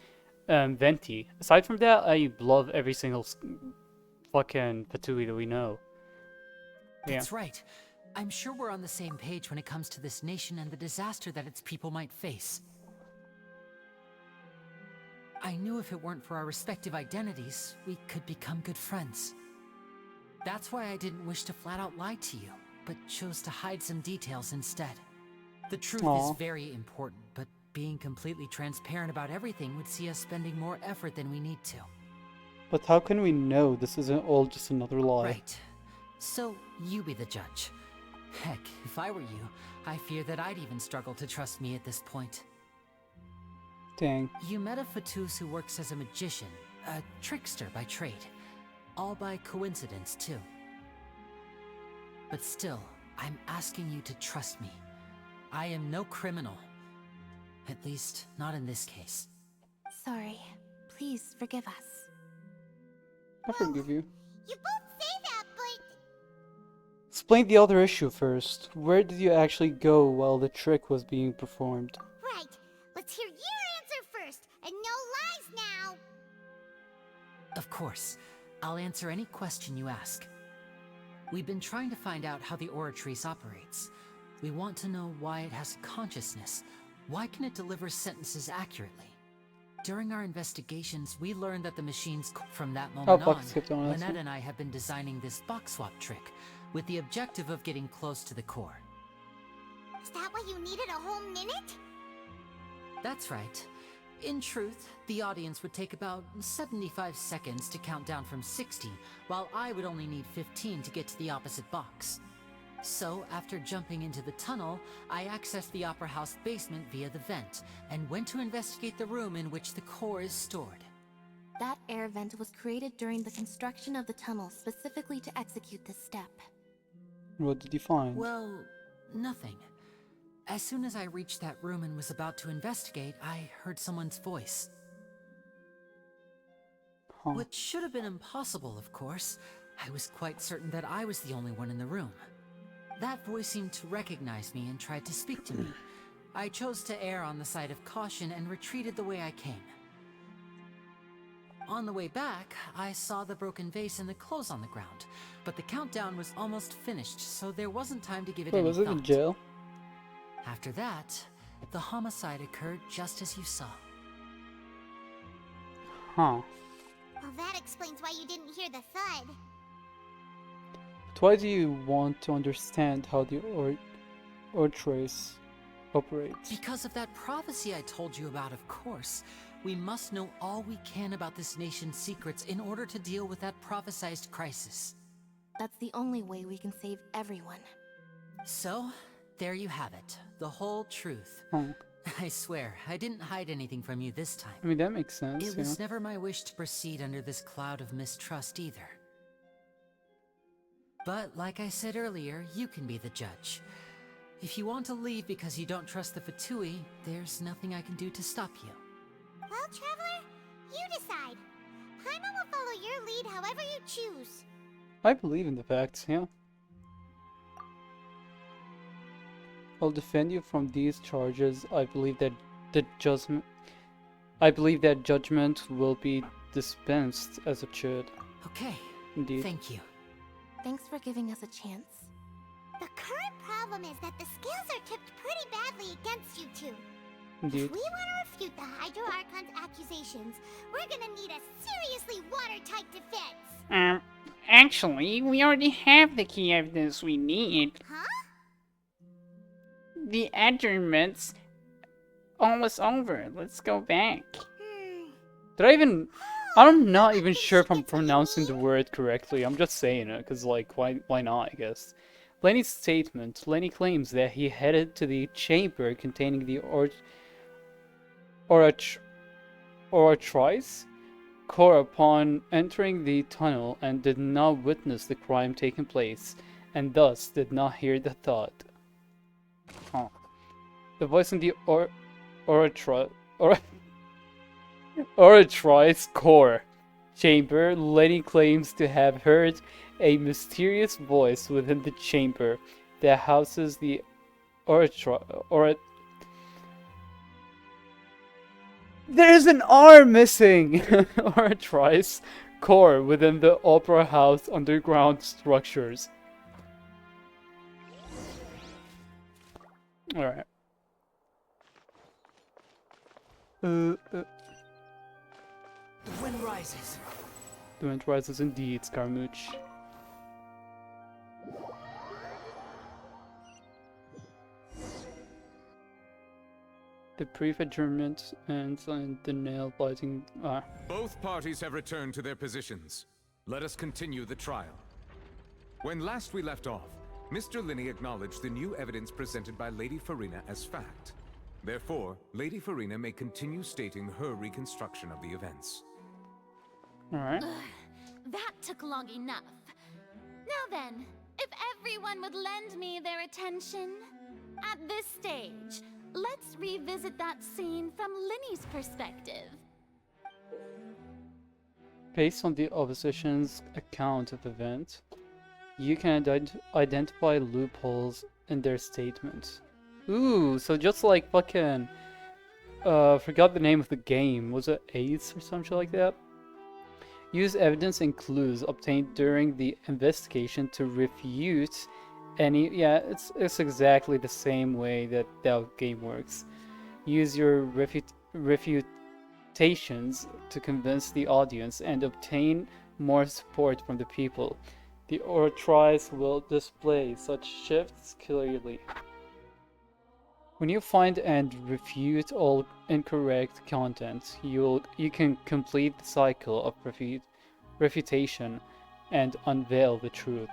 Speaker 1: Venti. Aside from that, I love every single fucking Fatui that we know. Yeah.
Speaker 6: That's right. I'm sure we're on the same page when it comes to this nation and the disaster that its people might face. I knew if it weren't for our respective identities, we could become good friends. That's why I didn't wish to flat out lie to you, but chose to hide some details instead. The truth
Speaker 1: Aw.
Speaker 6: is very important, but being completely transparent about everything would see us spending more effort than we need to.
Speaker 1: But how can we know this isn't all just another lie?
Speaker 6: Right. So, you be the judge. Heck, if I were you, I fear that I'd even struggle to trust me at this point.
Speaker 1: Dang.
Speaker 6: You met a Fatus who works as a magician, a trickster by trade. All by coincidence, too. But still, I'm asking you to trust me. I am no criminal. At least, not in this case.
Speaker 2: Sorry. Please forgive us.
Speaker 1: I forgive you.
Speaker 4: You both say that, but
Speaker 1: Explain the other issue first. Where did you actually go while the trick was being performed?
Speaker 4: right. Let's hear your answer first, and no lies now.
Speaker 6: Of course, I'll answer any question you ask. We've been trying to find out how the Oratrice operates. We want to know why it has consciousness. Why can it deliver sentences accurately? During our investigations, we learned that the machines from that moment
Speaker 1: fuck,
Speaker 6: on,
Speaker 1: skipped on that
Speaker 6: Lynette
Speaker 1: one.
Speaker 6: and I have been designing this box swap trick with the objective of getting close to the core.
Speaker 4: Is that why you needed a whole minute?
Speaker 6: That's right. In truth, the audience would take about 75 seconds to count down from 60, while I would only need 15 to get to the opposite box. So, after jumping into the tunnel, I accessed the Opera House basement via the vent, and went to investigate the room in which the core is stored.
Speaker 2: That air vent was created during the construction of the tunnel specifically to execute this step.
Speaker 1: What did you find?
Speaker 6: Well, nothing. As soon as I reached that room and was about to investigate, I heard someone's voice.
Speaker 1: Huh.
Speaker 6: Which should have been impossible, of course. I was quite certain that I was the only one in the room. That voice seemed to recognize me and tried to speak to me. I chose to err on the side of caution and retreated the way I came. On the way back, I saw the broken vase and the clothes on the ground, but the countdown was almost finished, so there wasn't time to give it
Speaker 1: Wait,
Speaker 6: any
Speaker 1: was it
Speaker 6: thought.
Speaker 1: in jail?
Speaker 6: After that, the homicide occurred just as you saw.
Speaker 1: Huh.
Speaker 4: Well, that explains why you didn't hear the thud.
Speaker 1: But why do you want to understand how the Ortrace operates?
Speaker 6: Because of that prophecy I told you about, of course. We must know all we can about this nation's secrets in order to deal with that prophesized crisis.
Speaker 10: That's the only way we can save everyone.
Speaker 6: So, there you have it. The whole truth.
Speaker 1: Oh.
Speaker 6: I swear, I didn't hide anything from you this time.
Speaker 1: I mean, that makes sense.
Speaker 6: It was never my wish to proceed under this cloud of mistrust either. But, like I said earlier, you can be the judge. If you want to leave because you don't trust the Fatui, there's nothing I can do to stop you.
Speaker 4: Well, Traveler, you decide. Paimon will follow your lead however you choose.
Speaker 1: I believe in the facts, yeah. I'll defend you from these charges. I believe that judgment will be dispensed as it should.
Speaker 6: Okay.
Speaker 1: Indeed.
Speaker 6: Thank you.
Speaker 10: Thanks for giving us a chance.
Speaker 4: The current problem is that the scales are tipped pretty badly against you two.
Speaker 1: Indeed.
Speaker 4: If we want to refute the Hydro Archon's accusations, we're gonna need a seriously watertight defense.
Speaker 7: Actually, we already have the key evidence we need.
Speaker 4: Huh?
Speaker 7: The adjournment's almost over. Let's go back.
Speaker 1: Did I even... I'm not even sure if I'm pronouncing the word correctly. I'm just saying it, because, like, why not, I guess. Lyney's statement. Lyney claims that he headed to the chamber containing the Oratrice core upon entering the tunnel and did not witness the crime taking place, and thus did not hear the thud. Oh. The voice in the Oratrice core chamber, Lyney claims to have heard a mysterious voice within the chamber that houses the There's an R missing! Oratrice core within the Opera House underground structures. Alright.
Speaker 6: The wind rises.
Speaker 1: The wind rises indeed, Scaramouche. The brief adjournment ends on the nail-biting...
Speaker 9: Both parties have returned to their positions. Let us continue the trial. When last we left off, Mr. Lyney acknowledged the new evidence presented by Lady Farina as fact. Therefore, Lady Farina may continue stating her reconstruction of the events.
Speaker 1: Alright.
Speaker 8: That took long enough. Now then, if everyone would lend me their attention. At this stage, let's revisit that scene from Lyney's perspective.
Speaker 1: Based on the opposition's account of events, you can identify loopholes in their statements. Ooh, so just like fucking... forgot the name of the game. Was it Ace or something like that? Use evidence and clues obtained during the investigation to refute any... Yeah, it's exactly the same way that that game works. Use your refutations to convince the audience and obtain more support from the people. The Oratrice will display such shifts clearly. When you find and refute all incorrect content, you can complete the cycle of refutation and unveil the truth.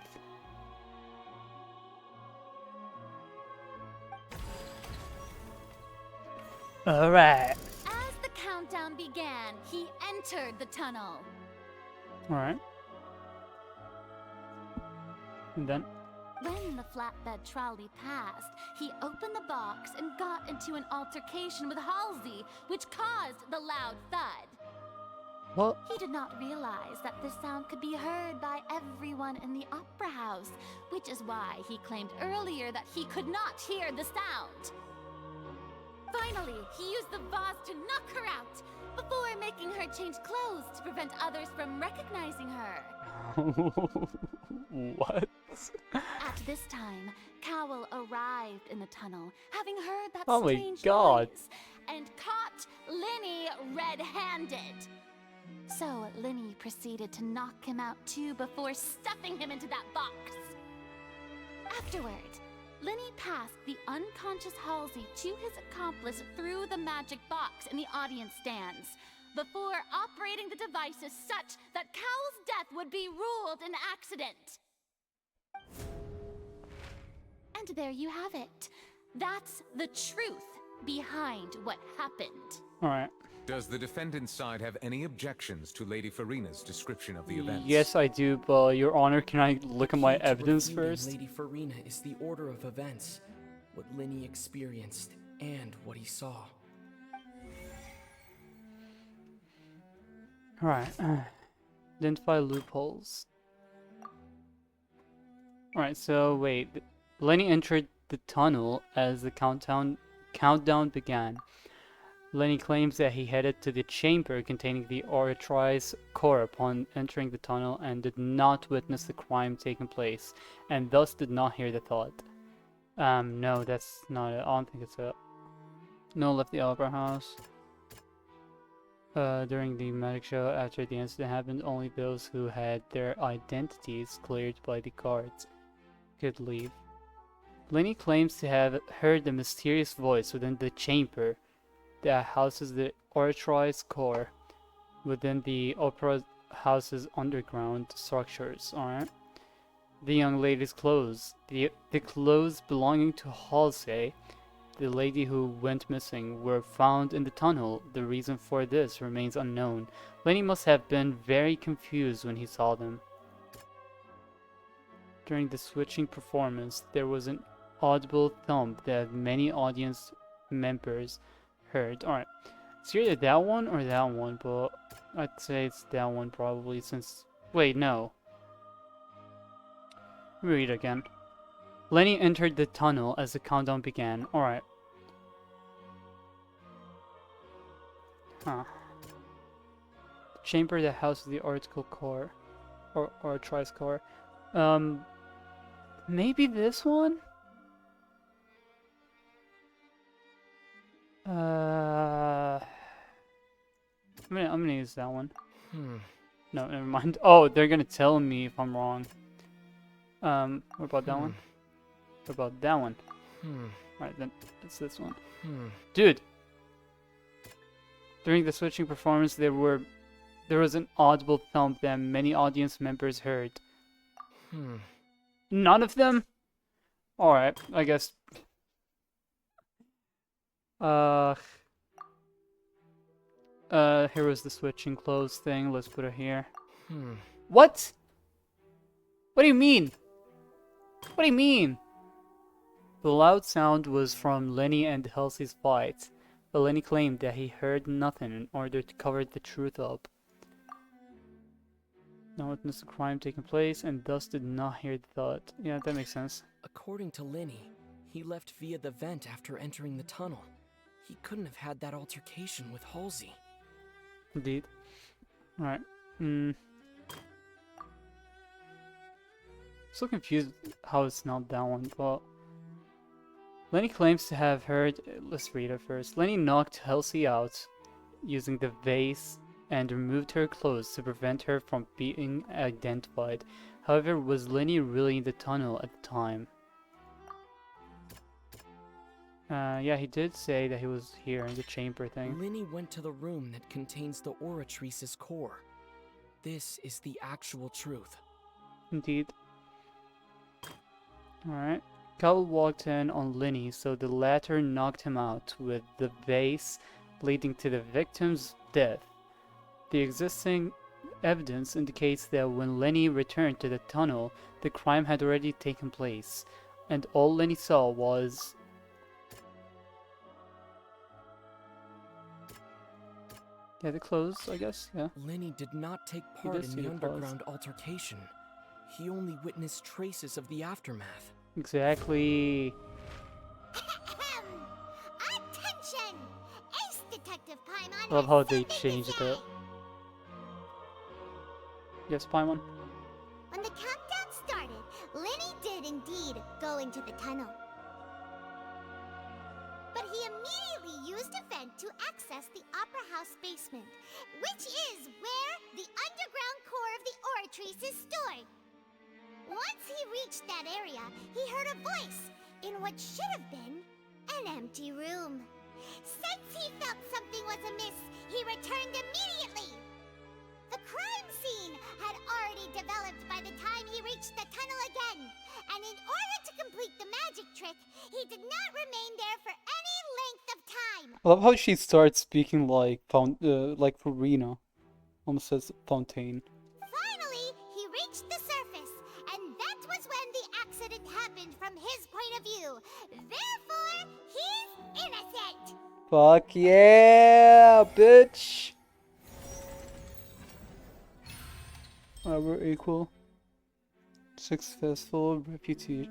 Speaker 1: Alright.
Speaker 8: As the countdown began, he entered the tunnel.
Speaker 1: Alright. And then?
Speaker 8: When the flatbed trolley passed, he opened the box and got into an altercation with Halsey, which caused the loud thud.
Speaker 1: What?
Speaker 8: He did not realize that this sound could be heard by everyone in the opera house, which is why he claimed earlier that he could not hear the sound. Finally, he used the vase to knock her out, before making her change clothes to prevent others from recognizing her.
Speaker 1: What?
Speaker 8: At this time, Cowell arrived in the tunnel, having heard that
Speaker 1: Oh my
Speaker 8: strange
Speaker 1: God.
Speaker 8: noise, and caught Lyney red-handed. So Lyney proceeded to knock him out too before stuffing him into that box. Afterward, Lyney passed the unconscious Halsey to his accomplice through the magic box in the audience stands, before operating the devices such that Cowell's death would be ruled an accident. And there you have it. That's the truth behind what happened.
Speaker 1: Alright.
Speaker 9: Does the defendant's side have any objections to Lady Farina's description of the events?
Speaker 1: Yes, I do, but Your Honor, can I look at my evidence
Speaker 13: Refuting
Speaker 1: first?
Speaker 13: Lady Farina is the order of events, what Lyney experienced, and what he saw.
Speaker 1: Alright. Identify loopholes. Alright, so wait. Lyney entered the tunnel as the countdown began. Lyney claims that he headed to the chamber containing the Oratrice core upon entering the tunnel and did not witness the crime taking place, and thus did not hear the thought. No, that's not it. I don't think it's it. No left the opera house. During the magic show, after the incident happened, only those who had their identities cleared by the guards could leave. Lyney claims to have heard a mysterious voice within the chamber that houses the Oratrice core within the opera house's underground structures. Alright. The young lady's clothes. The clothes belonging to Halsey, the lady who went missing, were found in the tunnel. The reason for this remains unknown. Lyney must have been very confused when he saw them. During the switching performance, there was an audible thump that many audience members heard. Alright, it's either that one or that one, but I'd say it's that one probably since... Wait, no. Let me read it again. Lyney entered the tunnel as the countdown began. Alright. Huh. The chamber that houses the Oracle core. Or Oratrice core. Maybe this one? I'm gonna use that one. No, never mind. Oh, they're gonna tell me if I'm wrong. What about that one? What about that one? Right, then it's this one. Dude! During the switching performance, there was an audible thump that many audience members heard. None of them? Alright, I guess. Here was the switching clothes thing. Let's put it here. What? What do you mean? What do you mean? The loud sound was from Lyney and Halsey's fight, but Lyney claimed that he heard nothing in order to cover the truth up. No witnessed the crime taking place and thus did not hear the thought. Yeah, that makes sense.
Speaker 13: According to Lyney, he left via the vent after entering the tunnel. He couldn't have had that altercation with Halsey.
Speaker 1: Indeed. Alright. So confused how it's not that one, but... Lyney claims to have heard... Let's read it first. Lyney knocked Halsey out using the vase and removed her clothes to prevent her from being identified. However, was Lyney really in the tunnel at the time? Yeah, he did say that he was here in the chamber thing.
Speaker 13: Lyney went to the room that contains the Oratrice's core. This is the actual truth.
Speaker 1: Indeed. Alright. Cowell walked in on Lyney, so the latter knocked him out with the vase, leading to the victim's death. The existing evidence indicates that when Lyney returned to the tunnel, the crime had already taken place, and all Lyney saw was... Yeah, the clothes, I guess, yeah.
Speaker 13: Lyney did not take part in the underground altercation. He only witnessed traces of the aftermath.
Speaker 1: Exactly.
Speaker 4: Attention! Ace Detective Paimon.
Speaker 1: I love how they changed it. Yes, Paimon?
Speaker 4: When the countdown started, Lyney did indeed go into the tunnel. but he immediately used a vent to access the Opera House basement, which is where the underground core of the Oratrice is stored. Once he reached that area, he heard a voice in what should have been an empty room. Since he felt something was amiss, he returned immediately. The crime scene had already developed by the time he reached the tunnel again, and in order to complete the magic trick, he did not remain there for any length of time.
Speaker 1: I love how she starts speaking like Farina, almost says Fontaine.
Speaker 4: Finally, he reached the surface, and that was when the accident happened from his point of view. Therefore, he's innocent.
Speaker 1: Fuck yeah, bitch! We're equal. Successful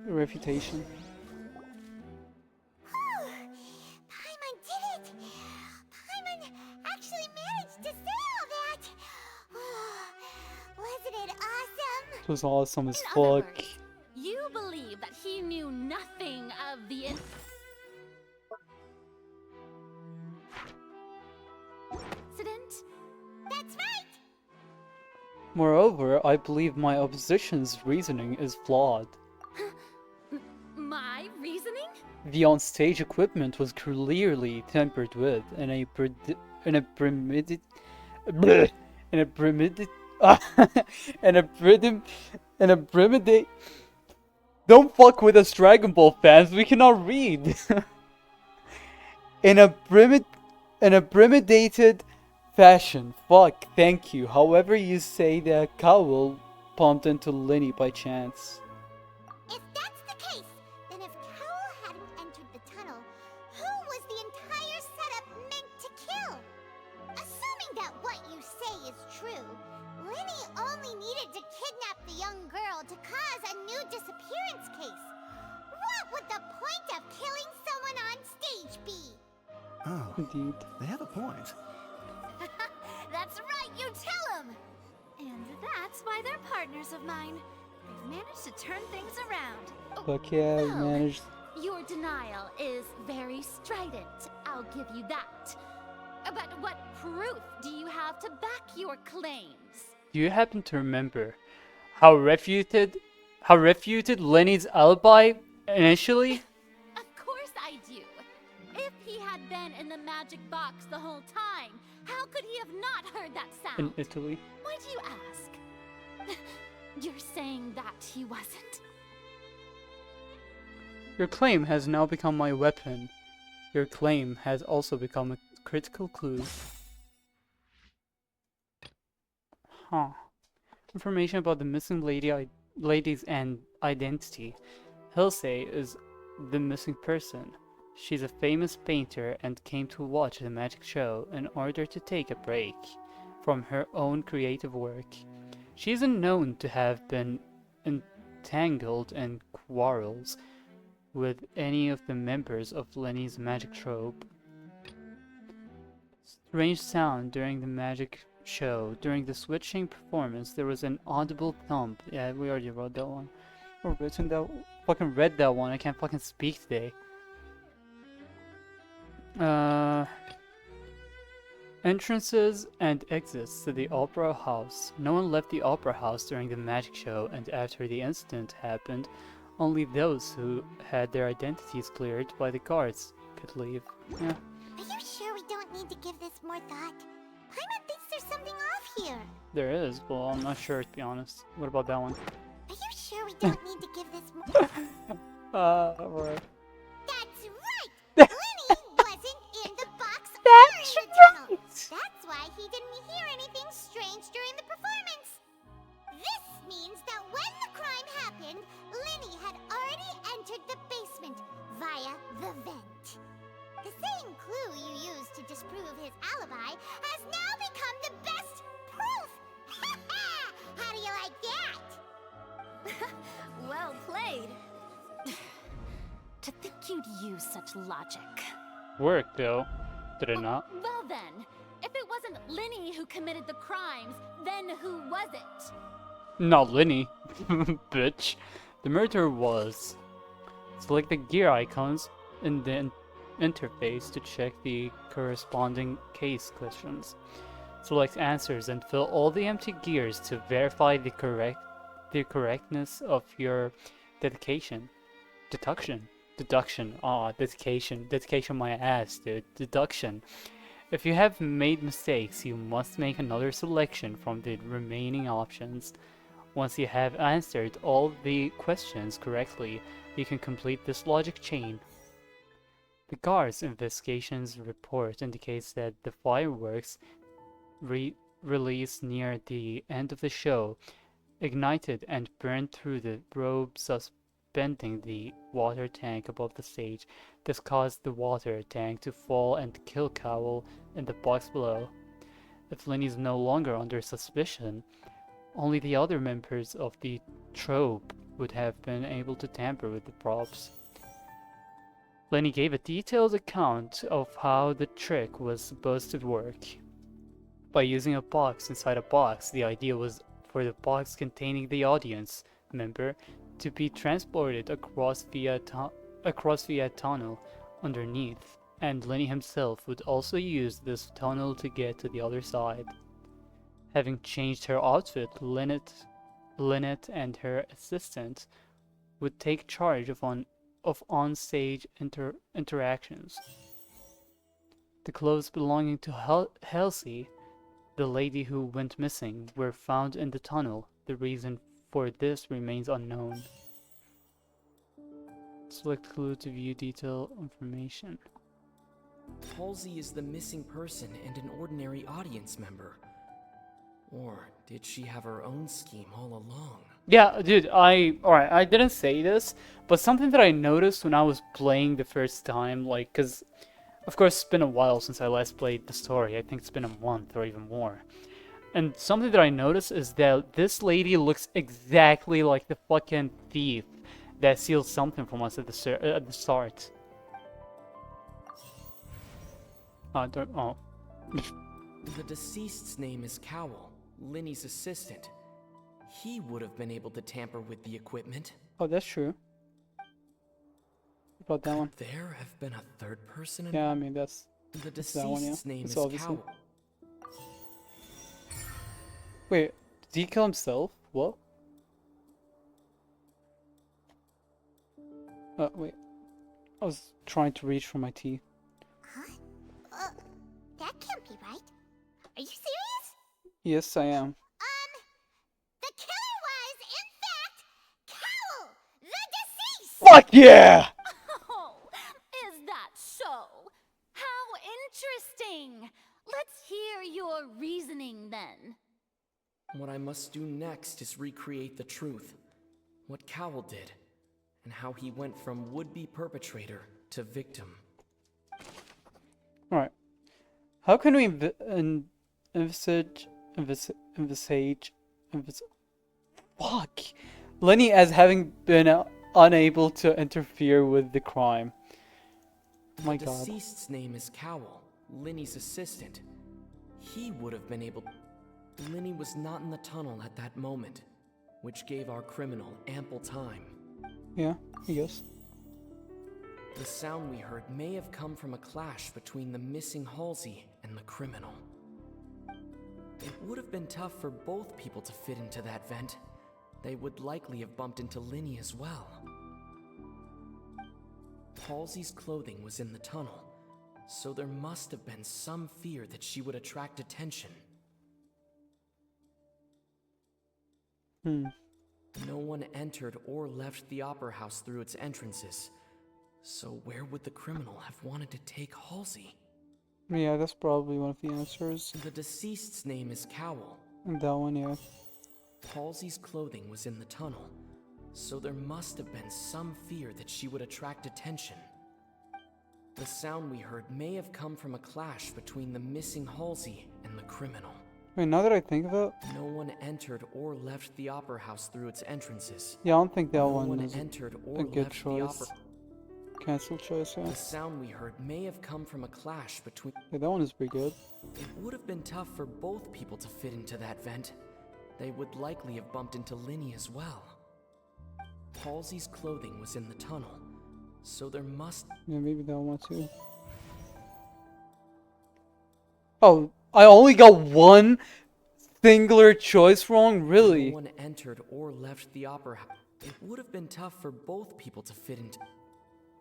Speaker 1: refutation.
Speaker 4: Paimon did it! Paimon actually managed to say all that! Wasn't it awesome?
Speaker 1: It was awesome as
Speaker 8: In other
Speaker 1: fuck.
Speaker 8: words, you believe that he knew nothing of the incident?
Speaker 4: That's right!
Speaker 1: Moreover, I believe my opposition's reasoning is flawed.
Speaker 8: My reasoning?
Speaker 1: The on-stage equipment was clearly tampered with, and a premeditated don't fuck with us, Dragon Ball fans. We cannot read. in a premeditated fashion. Fuck, thank you. However, you say that Cowell bumped into Lyney by chance.
Speaker 4: If that's the case, then if Cowell hadn't entered the tunnel, who was the entire setup meant to kill? Assuming that what you say is true, Lyney only needed to kidnap the young girl to cause a new disappearance case. What would the point of killing someone on stage be?
Speaker 5: Oh,
Speaker 1: Indeed.
Speaker 5: they have a point.
Speaker 2: That's right, you tell him! And that's why they're partners of mine. They've managed to turn things around.
Speaker 1: Fuck yeah, we
Speaker 8: Well,
Speaker 1: managed.
Speaker 8: Your denial is very strident, I'll give you that. But what proof do you have to back your claims?
Speaker 1: Do you happen to remember how refuted Lenny's alibi initially?
Speaker 8: Of course I do. If he had been in the magic box the whole time, how could he have not heard that sound?
Speaker 1: In Italy.
Speaker 8: Why do you ask? You're saying that he wasn't.
Speaker 1: Your claim has now become my weapon. Your claim has also become a critical clue. Huh. Information about the missing lady's identity. Hilsey is the missing person. She's a famous painter and came to watch the magic show in order to take a break from her own creative work. She isn't known to have been entangled in quarrels with any of the members of Lenny's magic troupe. Strange sound during the magic show. During the switching performance, there was an audible thump. Yeah, we already wrote that one. Or written that. Fucking read that one. I can't fucking speak today. Entrances and exits to the Opera House. No one left the Opera House during the magic show, and after the incident happened, only those who had their identities cleared by the guards could leave. Yeah.
Speaker 4: Are you sure we don't need to give this more thought? Paimon thinks there's something off here.
Speaker 1: There is, well, I'm not sure to be honest. What about that one?
Speaker 4: Are you sure we don't need to give this more...
Speaker 1: Alright.
Speaker 4: That's right! Lyney wasn't in the box or in the tunnel. That's why he didn't hear anything strange during the performance. This means that when the crime happened, Lyney had already entered the basement via the vent. The same clue you used to disprove his alibi has now become the best proof! How do you like that?
Speaker 2: Well played.
Speaker 8: To think you'd use such logic.
Speaker 1: Worked though. Did it not?
Speaker 8: Well then, if it wasn't Lyney who committed the crimes, then who was it?
Speaker 1: Not Lyney. Bitch. The murderer was. Select the gear icons and then interface to check the corresponding case questions. Select answers and fill all the empty gears to verify the correctness of your dedication. Deduction. Dedication my ass, dude. Deduction. If you have made mistakes, you must make another selection from the remaining options. Once you have answered all the questions correctly, you can complete this logic chain. The guard's investigations report indicates that the fireworks released near the end of the show ignited and burned through the rope suspending the water tank above the stage. This caused the water tank to fall and kill Cowell in the box below. If Lyney is no longer under suspicion, only the other members of the troop would have been able to tamper with the props. Lyney gave a detailed account of how the trick was supposed to work. By using a box inside a box, the idea was for the box containing the audience member to be transported across via tunnel underneath, and Lyney himself would also use this tunnel to get to the other side. Having changed her outfit, Lynette and her assistant would take charge of on-stage interactions. The clothes belonging to Halsey, the lady who went missing, were found in the tunnel. The reason for this remains unknown. Select clue to view detailed information.
Speaker 13: Halsey is the missing person and an ordinary audience member. Or did she have her own scheme all along?
Speaker 1: Yeah, dude, alright, I didn't say this, but something that I noticed when I was playing the first time, like, cause, of course, it's been a while since I last played the story. I think it's been a month or even more. And something that I noticed is that this lady looks exactly like the fucking thief that steals something from us at the start. Oh.
Speaker 13: The deceased's name is Cowell, Lyney's assistant. He would have been able to tamper with the equipment.
Speaker 1: Oh, that's true. What about that one?
Speaker 13: Could there have been a third person in...
Speaker 1: Yeah, I mean, that's
Speaker 13: The
Speaker 1: that one, yeah.
Speaker 13: deceased's name
Speaker 1: That's
Speaker 13: is
Speaker 1: obviously.
Speaker 13: Cowell.
Speaker 1: Wait, did he kill himself? What? Wait. I was trying to reach for my teeth.
Speaker 4: Huh? That can't be right. Are you serious?
Speaker 1: Yes, I am.
Speaker 4: The killer was, in fact, Cowell, the deceased!
Speaker 1: Fuck yeah!
Speaker 8: Oh, is that so? How interesting! Let's hear your reasoning then.
Speaker 13: What I must do next is recreate the truth. What Cowell did, and how he went from would-be perpetrator to victim.
Speaker 1: Alright. How can we fuck! Lyney as having been unable to interfere with the crime. My
Speaker 13: the
Speaker 1: god.
Speaker 13: deceased's name is Cowell, Lyney's assistant. He would have been able... Lyney was not in the tunnel at that moment, which gave our criminal ample time.
Speaker 1: Yeah, I guess.
Speaker 13: The sound we heard may have come from a clash between the missing Halsey and the criminal. It would have been tough for both people to fit into that vent. They would likely have bumped into Lyney as well. Halsey's clothing was in the tunnel, so there must have been some fear that she would attract attention. No one entered or left the Opera House through its entrances, so where would the criminal have wanted to take Halsey?
Speaker 1: Yeah, that's probably one of the answers.
Speaker 13: The deceased's name is Cowell.
Speaker 1: And that one, yeah.
Speaker 13: Halsey's clothing was in the tunnel, so there must have been some fear that she would attract attention. The sound we heard may have come from a clash between the missing Halsey and the criminal.
Speaker 1: Wait, now that I think of it...
Speaker 13: No one entered or left the Opera House through its entrances.
Speaker 1: Yeah, I don't think that
Speaker 13: No
Speaker 1: one
Speaker 13: one
Speaker 1: is
Speaker 13: entered or
Speaker 1: a good
Speaker 13: left
Speaker 1: choice. Cancel choice, yeah.
Speaker 13: The sound we heard may have come from a clash between...
Speaker 1: Yeah, that one is pretty good.
Speaker 13: It would have been tough for both people to fit into that vent. They would likely have bumped into Lyney as well. Halsey's clothing was in the tunnel, So there must...
Speaker 1: Yeah, maybe that one too. Oh, I only got one singular choice wrong? Really?
Speaker 13: No one entered or left the opera house. It would have been tough for both people to fit into...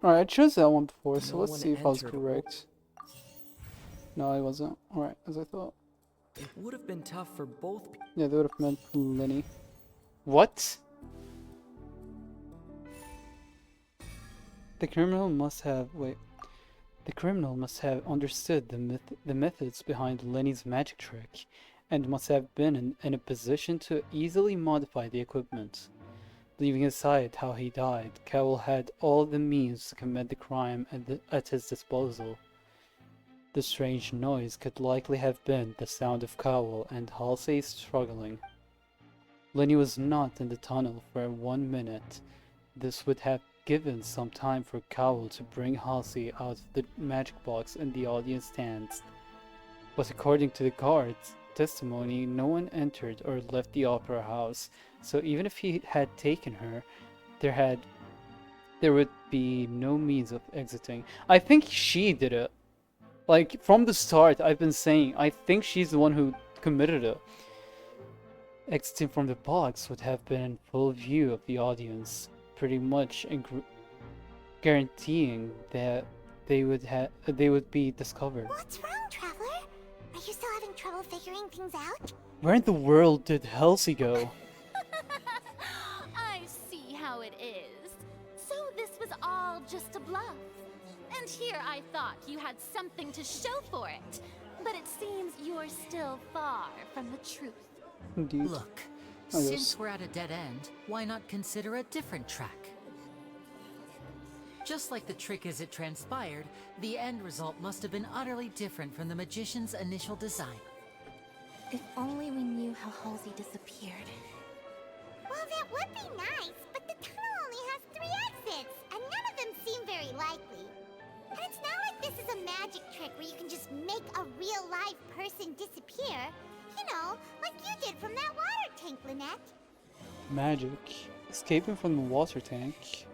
Speaker 1: Alright, I chose that one before, so
Speaker 13: No
Speaker 1: let's
Speaker 13: one
Speaker 1: see if I was
Speaker 13: entered or-
Speaker 1: correct. No, I wasn't. Alright, as I thought.
Speaker 13: It would have been tough for both...
Speaker 1: Yeah, they would have meant Lyney. What? The criminal must have... Wait. The criminal must have understood the methods behind Lenny's magic trick, and must have been in a position to easily modify the equipment. Leaving aside how he died, Cowell had all the means to commit the crime at his disposal. The strange noise could likely have been the sound of Cowell and Halsey struggling. Lenny was not in the tunnel for 1 minute. This would have given some time for Cowell to bring Halsey out of the magic box in the audience stands. But according to the guard's testimony, no one entered or left the opera house, so even if he had taken her, there would be no means of exiting. I think she did it. Like, from the start, I've been saying, I think she's the one who committed it. Exiting from the box would have been in full view of the audience, pretty much guaranteeing that they would be discovered.
Speaker 4: What's wrong, Traveler? Are you still having trouble figuring things out?
Speaker 1: Where in the world did Halsey go?
Speaker 8: I see how it is. So this was all just a bluff. And here I thought you had something to show for it. But it seems you're still far from the truth.
Speaker 1: Indeed.
Speaker 6: Look,
Speaker 1: Oh, yes.
Speaker 6: since we're at a dead end, why not consider a different track? Just like the trick as it transpired, the end result must have been utterly different from the magician's initial design.
Speaker 2: If only we knew how Halsey disappeared.
Speaker 4: Well, that would be nice, but the tunnel only has 3 exits, and none of them seem very likely. And it's not like this is a magic trick where you can just make a real live person disappear. You know, like you did from that water tank, Lynette.
Speaker 1: Magic. Escaping from the water tank.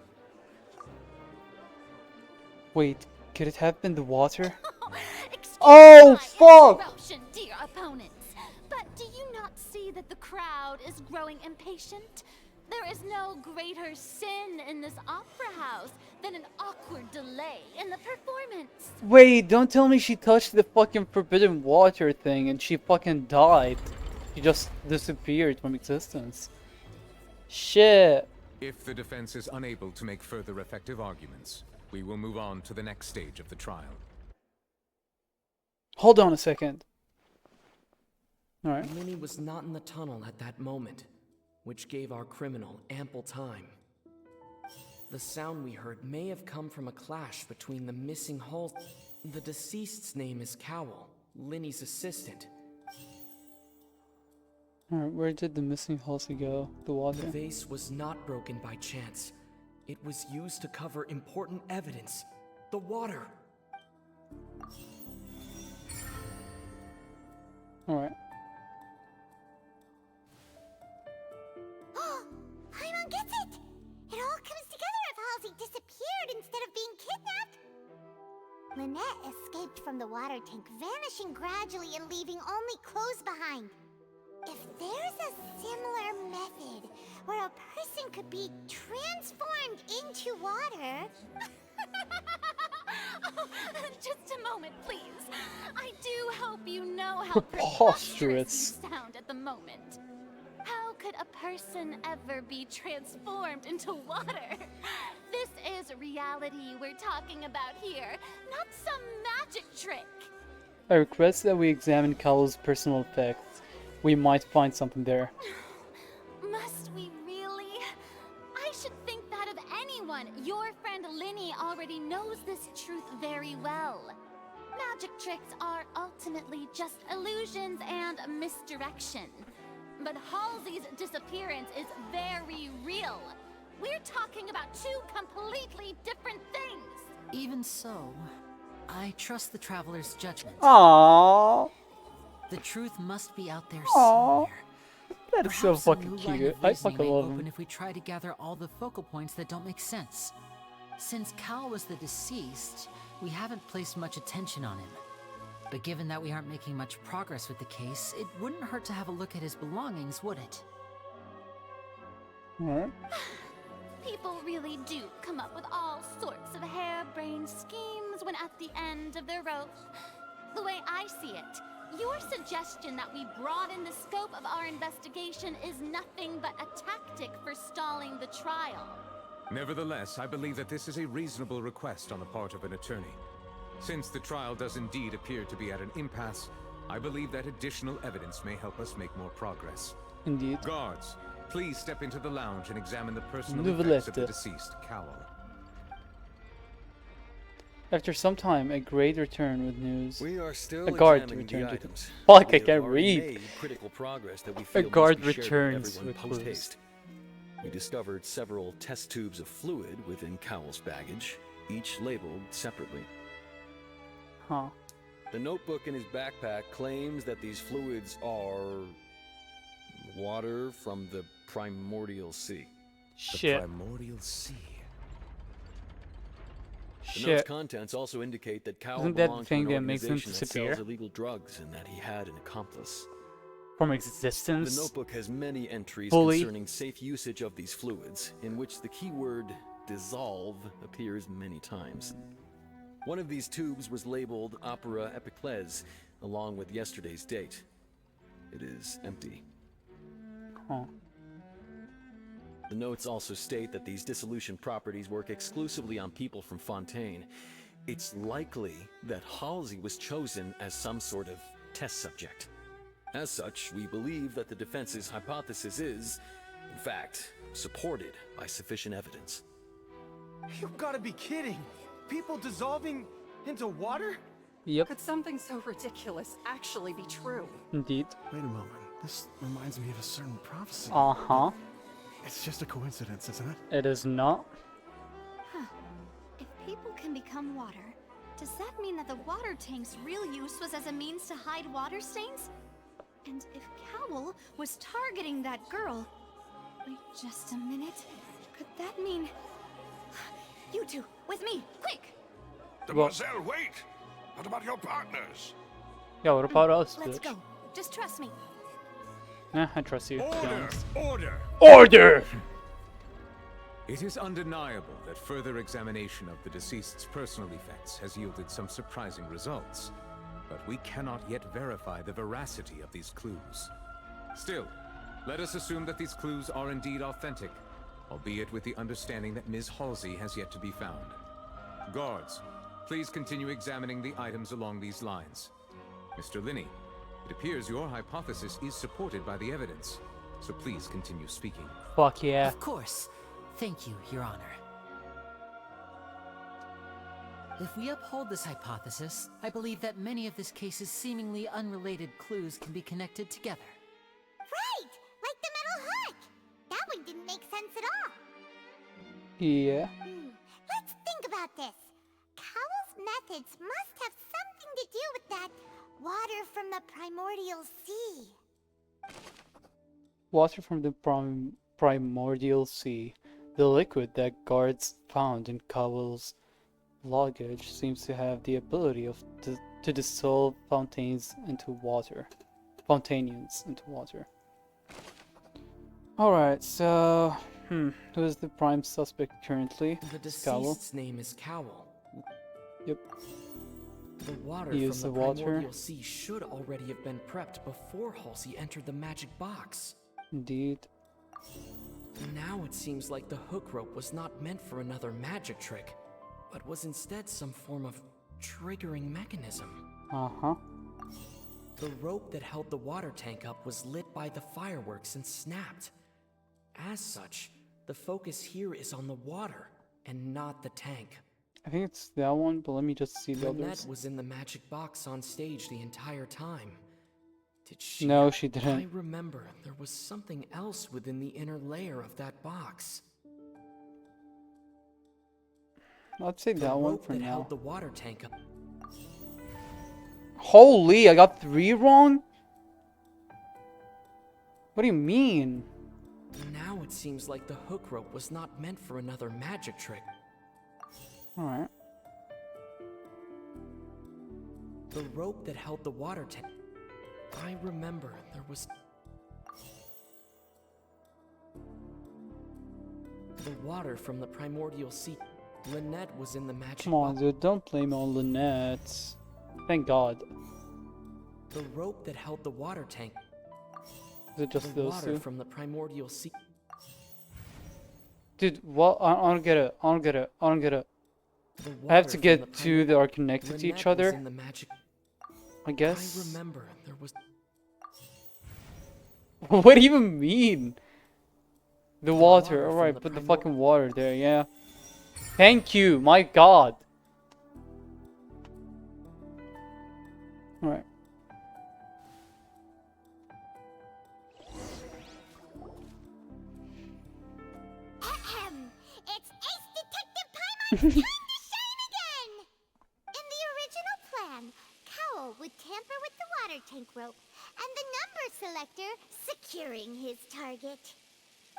Speaker 1: Wait, could it have been the water?
Speaker 8: Excuse
Speaker 1: Oh,
Speaker 8: my
Speaker 1: fuck!
Speaker 8: interruption, dear opponents. But do you not see that the crowd is growing impatient? There is no greater sin in this opera house than an awkward delay in the performance.
Speaker 1: Wait, don't tell me she touched the fucking forbidden water thing and she fucking died. She just disappeared from existence. Shit.
Speaker 9: If the defense is unable to make further effective arguments, we will move on to the next stage of the trial.
Speaker 1: Hold on a second. Alright.
Speaker 13: Lyney was not in the tunnel at that moment, which gave our criminal ample time. The sound we heard may have come from a clash between the missing Halsey. The deceased's name is Cowell, Lyney's assistant.
Speaker 1: Alright, where did the missing Halsey go? The water?
Speaker 13: The vase was not broken by chance. It was used to cover important evidence. The water.
Speaker 1: Alright.
Speaker 4: Paimon gets it! It all comes together if Halsey disappeared instead of being kidnapped. Lynette escaped from the water tank, vanishing gradually and leaving only clothes behind. If there's a similar method where a person could be transformed into water...
Speaker 8: Oh, just a moment, please. I do hope you know how
Speaker 1: Preposterous.
Speaker 8: you sound at the moment. How could a person ever be transformed into water? This is reality we're talking about here, not some magic trick.
Speaker 1: I request that we examine Cowell's personal effects. We might find something there.
Speaker 8: Must we really? I should think that of anyone. Your friend Lyney already knows this truth very well. Magic tricks are ultimately just illusions and misdirection. But Halsey's disappearance is very real. We're talking about 2 completely different things.
Speaker 6: Even so, I trust the traveler's judgment.
Speaker 1: Aww.
Speaker 6: The truth must be out there
Speaker 1: Aww.
Speaker 6: somewhere.
Speaker 1: That is so
Speaker 6: Perhaps a
Speaker 1: fucking
Speaker 6: new line
Speaker 1: cute.
Speaker 6: of
Speaker 1: I
Speaker 6: reasoning
Speaker 1: fucking
Speaker 6: may
Speaker 1: love
Speaker 6: open
Speaker 1: him.
Speaker 6: if we try to gather all the focal points that don't make sense. Since Cal was the deceased, we haven't placed much attention on him. But given that we aren't making much progress with the case, it wouldn't hurt to have a look at his belongings, would it?
Speaker 1: Alright.
Speaker 8: People really do come up with all sorts of harebrained schemes when at the end of their rope. The way I see it, your suggestion that we broaden the scope of our investigation is nothing but a tactic for stalling the trial.
Speaker 9: Nevertheless, I believe that this is a reasonable request on the part of an attorney. Since the trial does indeed appear to be at an impasse, I believe that additional evidence may help us make more progress.
Speaker 1: Indeed.
Speaker 9: Guards, please step into the lounge and examine the personal effects of the deceased Cowl.
Speaker 1: After some time, a great return with news.
Speaker 14: We are still
Speaker 1: A guard
Speaker 14: examining
Speaker 1: returned
Speaker 14: the
Speaker 1: with
Speaker 14: items.
Speaker 1: Fuck,
Speaker 14: We
Speaker 1: I
Speaker 14: have
Speaker 1: can't
Speaker 14: already
Speaker 1: read.
Speaker 14: made critical progress that we
Speaker 1: A
Speaker 14: feel must
Speaker 1: guard
Speaker 14: be shared with
Speaker 1: returns
Speaker 14: everyone
Speaker 1: with clues.
Speaker 14: post-haste. We discovered several test tubes of fluid within Cowell's baggage, each labeled separately.
Speaker 1: Huh.
Speaker 14: The notebook in his backpack claims that these fluids are water from the primordial sea.
Speaker 1: Shit.
Speaker 14: The primordial sea. The
Speaker 1: Shit.
Speaker 14: note's contents also indicate that Cowell
Speaker 1: Isn't that the
Speaker 14: belonged
Speaker 1: thing
Speaker 14: to an
Speaker 1: that makes him
Speaker 14: organization that
Speaker 1: disappear?
Speaker 14: sells illegal drugs and that he had an accomplice.
Speaker 1: From
Speaker 14: The
Speaker 1: existence?
Speaker 14: notebook has many entries
Speaker 1: Fully.
Speaker 14: concerning safe usage of these fluids, in which the keyword dissolve appears many times. One of these tubes was labeled Opera Epiclese, along with yesterday's date. It is empty.
Speaker 1: Huh.
Speaker 14: The notes also state that these dissolution properties work exclusively on people from Fontaine. It's likely that Halsey was chosen as some sort of test subject. As such, we believe that the defense's hypothesis is, in fact, supported by sufficient evidence.
Speaker 5: You gotta be kidding! People dissolving into water?
Speaker 1: Yep.
Speaker 12: Could something so ridiculous actually be true?
Speaker 1: Indeed.
Speaker 5: Wait a moment. This reminds me of a certain prophecy.
Speaker 1: Uh-huh.
Speaker 5: It's just a coincidence, isn't it?
Speaker 1: It is not.
Speaker 2: Huh. If people can become water, does that mean that the water tank's real use was as a means to hide water stains? And if Cowell was targeting that girl... Wait just a minute. Could that mean... You two, with me, quick!
Speaker 3: Demoiselle, wait! What about your partners?
Speaker 1: Yeah, what about us,
Speaker 2: Let's
Speaker 1: bitch?
Speaker 2: go. Just trust me.
Speaker 1: I trust you.
Speaker 9: Order! Order!
Speaker 1: Order!
Speaker 9: It is undeniable that further examination of the deceased's personal effects has yielded some surprising results, but we cannot yet verify the veracity of these clues. Still, let us assume that these clues are indeed authentic, albeit with the understanding that Ms. Halsey has yet to be found. Guards, please continue examining the items along these lines. Mr. Lyney, it appears your hypothesis is supported by the evidence, so please continue speaking.
Speaker 1: Fuck yeah.
Speaker 6: Of course. Thank you, Your Honor. If we uphold this hypothesis, I believe that many of this case's seemingly unrelated clues can be connected together.
Speaker 4: Right! Like the metal hook! That one didn't make sense at all.
Speaker 1: Yeah.
Speaker 4: Let's think about this. Cowell's methods must have something to do with that water from the primordial sea.
Speaker 1: Water from the primordial sea. The liquid that guards found in Cowell's luggage seems to have the ability to dissolve fountains into water. Fountainians into water. Alright, so... who is the prime suspect currently?
Speaker 13: The
Speaker 1: Cowell.
Speaker 13: deceased's name is Cowell.
Speaker 1: Yep.
Speaker 13: The water
Speaker 1: He
Speaker 13: from
Speaker 1: is
Speaker 13: the
Speaker 1: the water.
Speaker 13: primordial sea should already have been prepped before Halsey entered the magic box.
Speaker 1: Indeed.
Speaker 13: Now it seems like the hook rope was not meant for another magic trick, but was instead some form of triggering mechanism.
Speaker 1: Uh-huh.
Speaker 13: The rope that held the water tank up was lit by the fireworks and snapped. As such, the focus here is on the water and not the tank.
Speaker 1: I think it's that one, but let me just see the
Speaker 13: Lynette
Speaker 1: others.
Speaker 13: was in the magic box on stage the entire time. Did she?
Speaker 1: No, she
Speaker 13: I
Speaker 1: didn't.
Speaker 13: remember there was something else within the inner layer of that box.
Speaker 1: I'd say that one
Speaker 13: rope
Speaker 1: for
Speaker 13: that
Speaker 1: now.
Speaker 13: held the water tank up.
Speaker 1: Holy, I got 3 wrong? What do you mean?
Speaker 13: Now it seems like the hook rope was not meant for another magic trick,
Speaker 1: Alright.
Speaker 13: The rope that held the water tank. I remember there was... the water from the primordial sea. Lynette was in the magic
Speaker 1: Come on,
Speaker 13: box.
Speaker 1: dude, don't blame on Lynette. Thank God.
Speaker 13: The rope that held the water tank.
Speaker 1: Is it just
Speaker 13: The
Speaker 1: those
Speaker 13: water
Speaker 1: two?
Speaker 13: from the primordial sea.
Speaker 1: Dude, what? I don't get it. I don't get it. I don't get it.
Speaker 13: The
Speaker 1: I have
Speaker 13: water
Speaker 1: to
Speaker 13: from
Speaker 1: get
Speaker 13: the
Speaker 1: two that are connected to
Speaker 13: Lynette
Speaker 1: each
Speaker 13: was
Speaker 1: other,
Speaker 13: in the magic...
Speaker 1: I guess.
Speaker 13: I remember there was...
Speaker 1: What do you even mean? The water,
Speaker 13: water from
Speaker 1: alright,
Speaker 13: the
Speaker 1: put the
Speaker 13: primor-
Speaker 1: fucking water there, yeah. Thank you, my God. Alright.
Speaker 4: Ahem. It's Ace Detective Paimon's time to shine again! In the original plan, Cowl would tamper with the water tank rope and the number selector securing his target.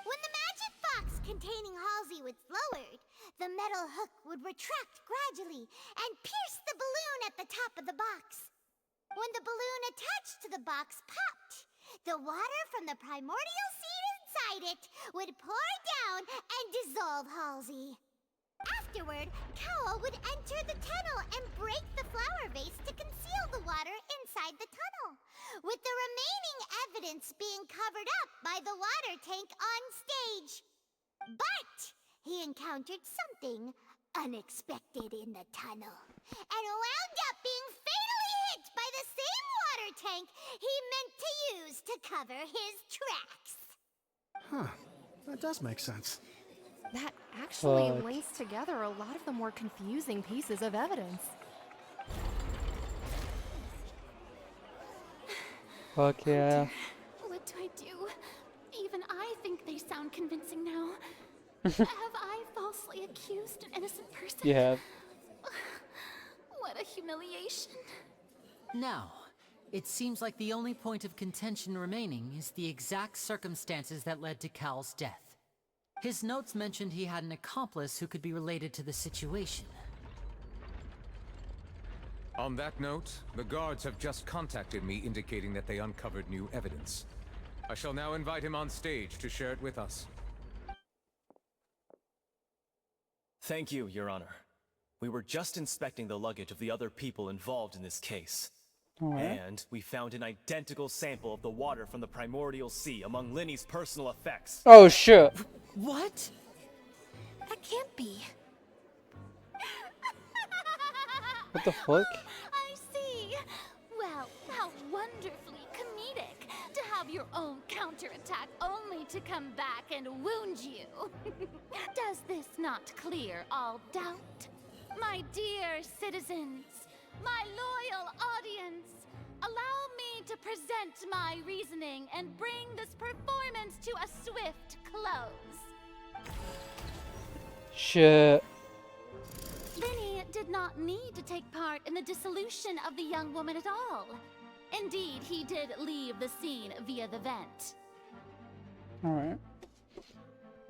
Speaker 4: When the magic box containing Halsey was lowered, the metal hook would retract gradually and pierce the balloon at the top of the box. When the balloon attached to the box popped, the water from the primordial seed inside it would pour down and dissolve Halsey. Afterward, Cowl would enter the tunnel and break the flower vase to conceal the water inside the tunnel, with the remaining evidence being covered up by the water tank on stage. But he encountered something unexpected in the tunnel, and wound up being fatally hit by the same water tank he meant to use to cover his tracks.
Speaker 5: Huh. That does make sense.
Speaker 10: That actually
Speaker 1: Fuck.
Speaker 10: links together a lot of the more confusing pieces of evidence.
Speaker 1: Fuck yeah.
Speaker 8: What do I do? Even I think they sound convincing now. Have I falsely accused an innocent person?
Speaker 1: You have.
Speaker 8: What a humiliation.
Speaker 6: Now, it seems like the only point of contention remaining is the exact circumstances that led to Cal's death. His notes mentioned he had an accomplice who could be related to the situation.
Speaker 9: On that note, the guards have just contacted me indicating that they uncovered new evidence. I shall now invite him on stage to share it with us.
Speaker 11: Thank you, Your Honor. We were just inspecting the luggage of the other people involved in this case.
Speaker 1: Alright.
Speaker 11: And we found an identical sample of the water from the primordial sea among Lyney's personal effects.
Speaker 1: Oh shit.
Speaker 6: What?
Speaker 10: That can't be.
Speaker 1: What the fuck?
Speaker 8: I see. Well, how wonderfully comedic to have your own counterattack only to come back and wound you. Does this not clear all doubt? My dear citizens, my loyal audience, allow me to present my reasoning and bring this performance to a swift close.
Speaker 1: Shit.
Speaker 8: Lyney did not need to take part in the dissolution of the young woman at all. Indeed, he did leave the scene via the vent.
Speaker 1: Alright.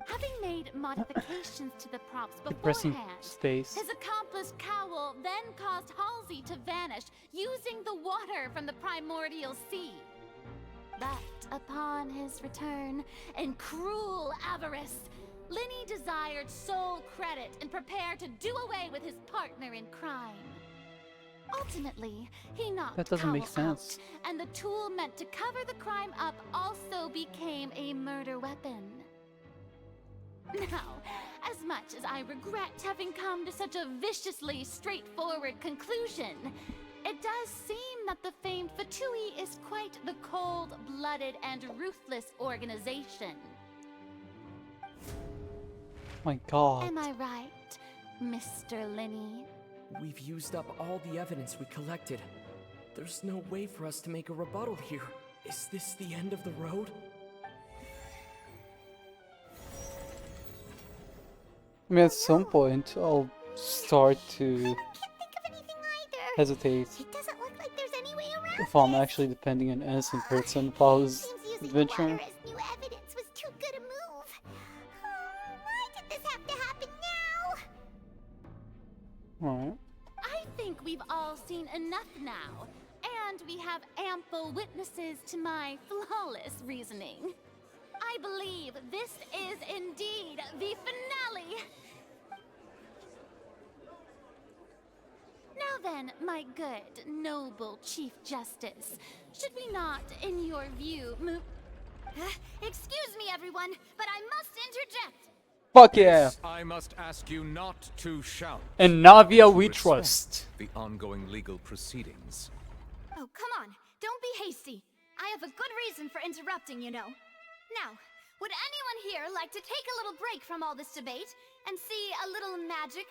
Speaker 8: Having made modifications to the props
Speaker 1: Pressing
Speaker 8: beforehand,
Speaker 1: space.
Speaker 8: his accomplice Cowl then caused Halsey to vanish using the water from the primordial sea. But upon his return, in cruel avarice, Lyney desired sole credit and prepared to do away with his partner in crime. Ultimately, he knocked
Speaker 1: That doesn't make
Speaker 8: Cowl out,
Speaker 1: sense.
Speaker 8: and the tool meant to cover the crime up also became a murder weapon. Now, as much as I regret having come to such a viciously straightforward conclusion, it does seem that the famed Fatui is quite the cold-blooded and ruthless organization.
Speaker 1: My God.
Speaker 8: Am I right, Mr. Lyney?
Speaker 13: We've used up all the evidence we collected. There's no way for us to make a rebuttal here. Is this the end of the road?
Speaker 1: I mean, at some point, I'll start to hesitate
Speaker 4: It doesn't look like there's any way around
Speaker 1: if I'm actually depending on an innocent person if I was adventuring.
Speaker 4: water as new evidence was too good a move. Why did this have to happen now?
Speaker 1: Alright.
Speaker 8: I think we've all seen enough now, and we have ample witnesses to my flawless reasoning. I believe this is indeed the finale. Now then, my good, noble Chief Justice, should we not, in your view, move...
Speaker 2: Excuse me, everyone, but I must interject.
Speaker 1: Fuck yeah!
Speaker 9: I must ask you not to shout.
Speaker 1: In Navia
Speaker 9: To
Speaker 1: we
Speaker 9: respect
Speaker 1: trust.
Speaker 9: the ongoing legal proceedings.
Speaker 2: Oh, come on. Don't be hasty. I have a good reason for interrupting, you know. Now, would anyone here like to take a little break from all this debate and see a little magic?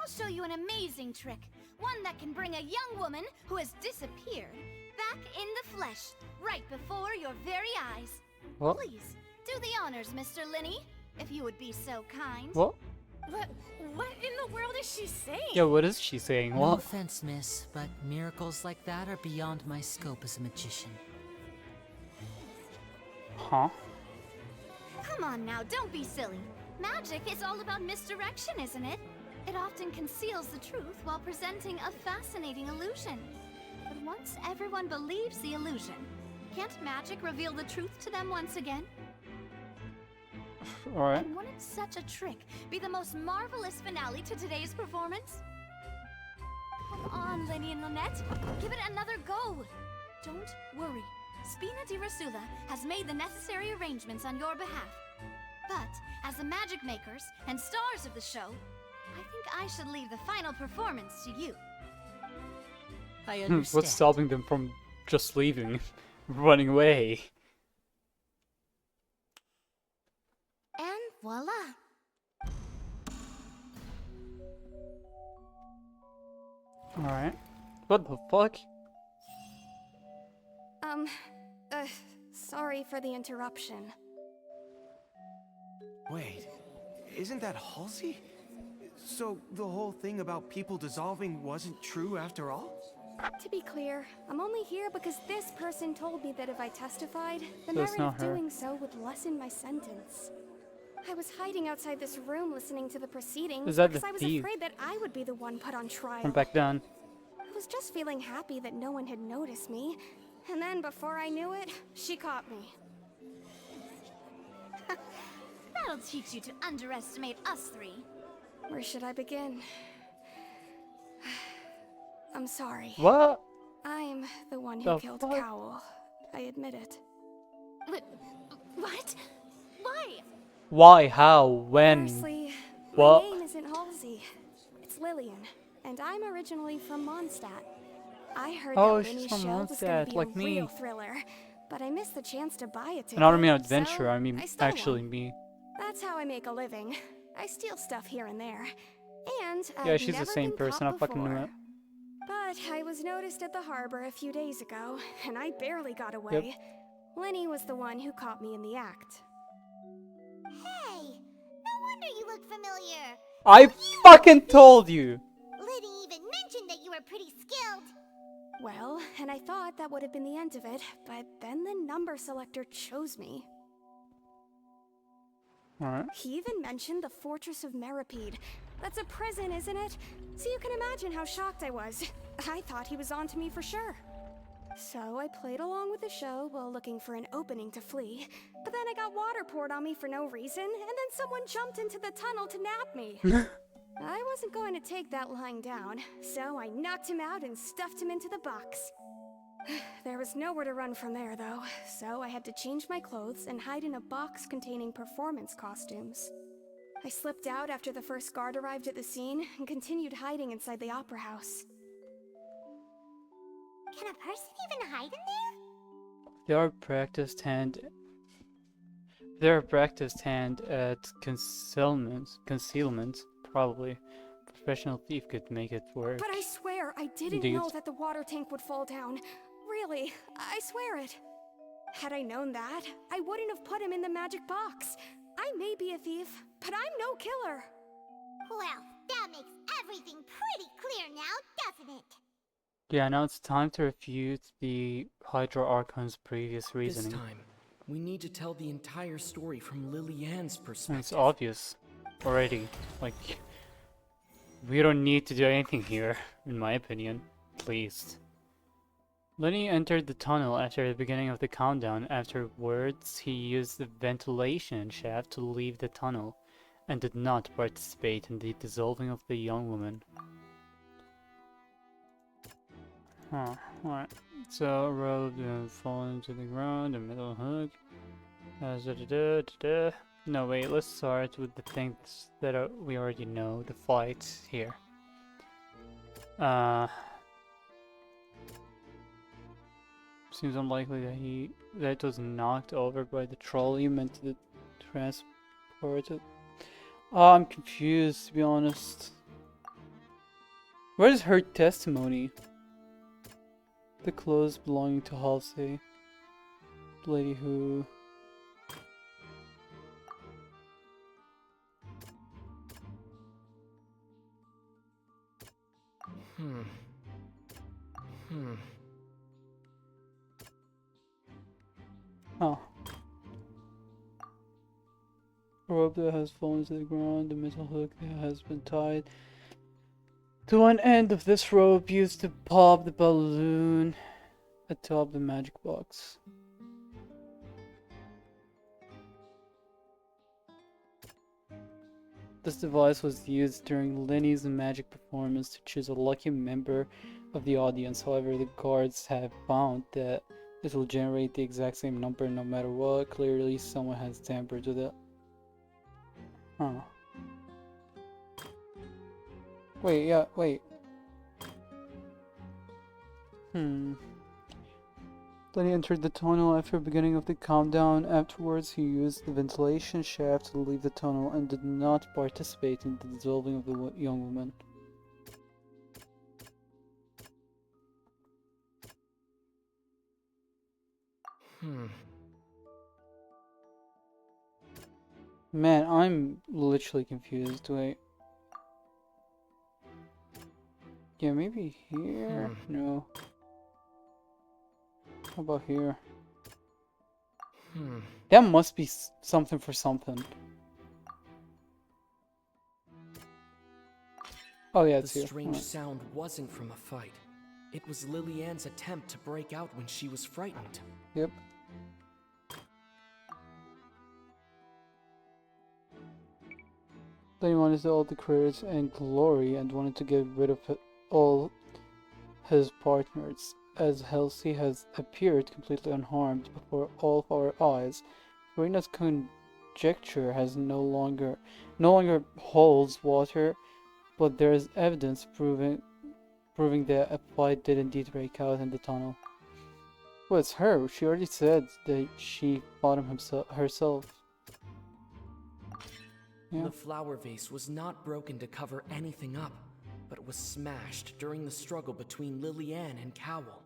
Speaker 2: I'll show you an amazing trick. One that can bring a young woman who has disappeared back in the flesh, right before your very eyes.
Speaker 1: What?
Speaker 2: Please, do the honors, Mr. Lyney, if you would be so kind.
Speaker 1: What?
Speaker 12: What in the world is she saying?
Speaker 1: Yeah, what is she saying?
Speaker 6: No
Speaker 1: What?
Speaker 6: offense, miss, but miracles like that are beyond my scope as a magician.
Speaker 1: Huh?
Speaker 2: Come on now, don't be silly. Magic is all about misdirection, isn't it? It often conceals the truth while presenting a fascinating illusion. But once everyone believes the illusion, can't magic reveal the truth to them once again?
Speaker 1: Alright.
Speaker 2: And wouldn't such a trick be the most marvelous finale to today's performance? Come on, Lyney and Lynette, give it another go. Don't worry, Spina di Rasula has made the necessary arrangements on your behalf. But as the magic makers and stars of the show, I think I should leave the final performance to you.
Speaker 6: I understand.
Speaker 1: What's stopping them from just leaving? Running away?
Speaker 2: And voila.
Speaker 1: Alright. What the fuck?
Speaker 10: Sorry for the interruption.
Speaker 5: Wait, isn't that Halsey? So the whole thing about people dissolving wasn't true after all?
Speaker 10: To be clear, I'm only here because this person told me that if I testified, the
Speaker 1: That's
Speaker 10: merit
Speaker 1: not
Speaker 10: of
Speaker 1: her.
Speaker 10: doing so would lessen my sentence. I was hiding outside this room listening to the proceedings
Speaker 1: Is that
Speaker 10: because
Speaker 1: the
Speaker 10: I was
Speaker 1: thief?
Speaker 10: afraid that I would be the one put on trial.
Speaker 1: From back then.
Speaker 10: I was just feeling happy that no one had noticed me, and then before I knew it, she caught me.
Speaker 2: That'll teach you to underestimate us three.
Speaker 10: Where should I begin? I'm sorry.
Speaker 1: What?
Speaker 10: I'm the one who
Speaker 1: The
Speaker 10: killed
Speaker 1: fuck?
Speaker 10: Cowell. I admit it.
Speaker 8: What? Why?
Speaker 1: Why? How? When?
Speaker 10: Firstly,
Speaker 1: What?
Speaker 10: my name isn't Halsey. It's Lillian, and I'm originally from Mondstadt. I heard
Speaker 1: Oh,
Speaker 10: that
Speaker 1: she's
Speaker 10: Lyney's
Speaker 1: from
Speaker 10: show was gonna
Speaker 1: Mondstadt,
Speaker 10: be
Speaker 1: like
Speaker 10: a
Speaker 1: me.
Speaker 10: real thriller, but I missed the chance to buy a ticket.
Speaker 1: And I don't mean
Speaker 10: so
Speaker 1: adventure, I mean
Speaker 10: stole
Speaker 1: actually
Speaker 10: one.
Speaker 1: me.
Speaker 10: That's how I make a living. I steal stuff here and there. And
Speaker 1: Yeah,
Speaker 10: I've
Speaker 1: she's the
Speaker 10: never
Speaker 1: same
Speaker 10: been
Speaker 1: person, I
Speaker 10: caught
Speaker 1: fucking knew
Speaker 10: before.
Speaker 1: it.
Speaker 10: But I was noticed at the harbor a few days ago, and I barely got away. Lyney was the one who caught me in the act.
Speaker 4: Hey, no wonder you look familiar.
Speaker 1: I fucking told you!
Speaker 4: Liddy even mentioned that you were pretty skilled.
Speaker 10: Well, and I thought that would have been the end of it, but then the number selector chose me.
Speaker 1: Alright.
Speaker 10: He even mentioned the Fortress of Meripede. That's a prison, isn't it? So you can imagine how shocked I was. I thought he was onto me for sure. So I played along with the show while looking for an opening to flee. But then I got water poured on me for no reason, and then someone jumped into the tunnel to nap me. I wasn't going to take that lying down, so I knocked him out and stuffed him into the box. There was nowhere to run from there, though, so I had to change my clothes and hide in a box containing performance costumes. I slipped out after the first guard arrived at the scene and continued hiding inside the opera house.
Speaker 4: Can a person even hide in there?
Speaker 1: They're a practiced hand. They're a practiced hand at concealment, probably. Professional thief could make it work.
Speaker 10: But I swear I didn't
Speaker 1: Indeed.
Speaker 10: know that the water tank would fall down. Really, I swear it. Had I known that, I wouldn't have put him in the magic box. I may be a thief, but I'm no killer.
Speaker 4: Well, that makes everything pretty clear now, doesn't it?
Speaker 1: Yeah, now it's time to refute the Hydra Archon's previous reasoning.
Speaker 13: This time, we need to tell the entire story from Lily Ann's
Speaker 1: And
Speaker 13: perspective.
Speaker 1: it's obvious already. Like, We don't need to do anything here, in my opinion, at least. Lyney entered the tunnel after the beginning of the countdown. Afterwards, he used the ventilation shaft to leave the tunnel, and did not participate in the dissolving of the young woman. Huh, alright. So, rope falling to the ground, the middle hook. No, wait, let's start with the things that we already know, the fights here. Seems unlikely that was knocked over by the trolley meant to transport it. Oh, I'm confused, to be honest. Where's her testimony? The clothes belonging to Halsey. The lady who... Oh. A rope that has fallen to the ground, the metal hook that has been tied to one end of this rope used to pop the balloon atop the magic box. This device was used during Lyney's magic performance to choose a lucky member of the audience. However, the guards have found that this will generate the exact same number no matter what. Clearly, someone has tampered with it. Huh. Wait, yeah, wait. Then he entered the tunnel after the beginning of the countdown. Afterwards, he used the ventilation shaft to leave the tunnel and did not participate in the dissolving of the young woman. Man, I'm literally confused. Wait. Yeah, maybe here? No. How about here? That must be something for something. Oh yeah, it's
Speaker 13: the
Speaker 1: here.
Speaker 13: strange sound wasn't from a fight. It was Lily-Ann's attempt to break out when she was frightened.
Speaker 1: Yep. Then he wanted all the credit and glory and wanted to get rid of all his partners, as Halsey has appeared completely unharmed before all of our eyes. Reina's conjecture has no longer holds water, but there is evidence proving that a fight did indeed break out in the tunnel. Well, it's her. She already said that she fought him herself. Yeah.
Speaker 13: The flower vase was not broken to cover anything up, but was smashed during the struggle between Lily-Ann and Cowell.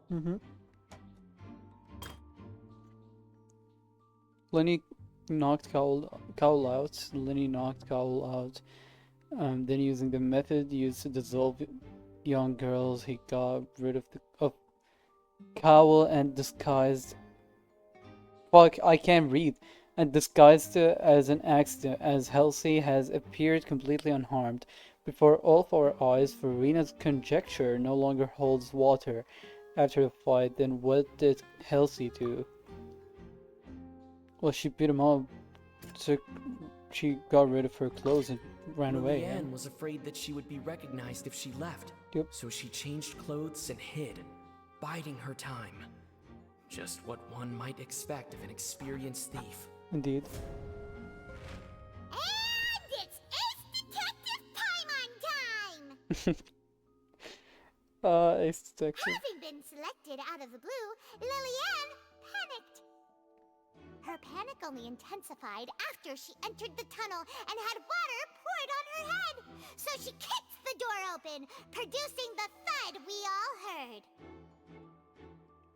Speaker 1: Lyney knocked Cowell out. Lyney knocked Cowell out. Then using the method used to dissolve young girls, he got rid of Cowell and disguised... Fuck, I can't read. And disguised it as an accident, as Halsey has appeared completely unharmed before all of our eyes. Verena's conjecture no longer holds water after the fight. Then what did Halsey do? Well, she beat him up. She got rid of her clothes and ran away.
Speaker 13: Lily-Ann was afraid that she would be recognized if she left.
Speaker 1: Yep.
Speaker 13: So she changed clothes and hid, biding her time. Just what one might expect of an experienced thief.
Speaker 1: Indeed.
Speaker 4: And it's Ace Detective time on time!
Speaker 1: Ace Detective.
Speaker 4: Having been selected out of the blue, Lily-Ann panicked. Her panic only intensified after she entered the tunnel and had water poured on her head. So she kicked the door open, producing the thud we all heard.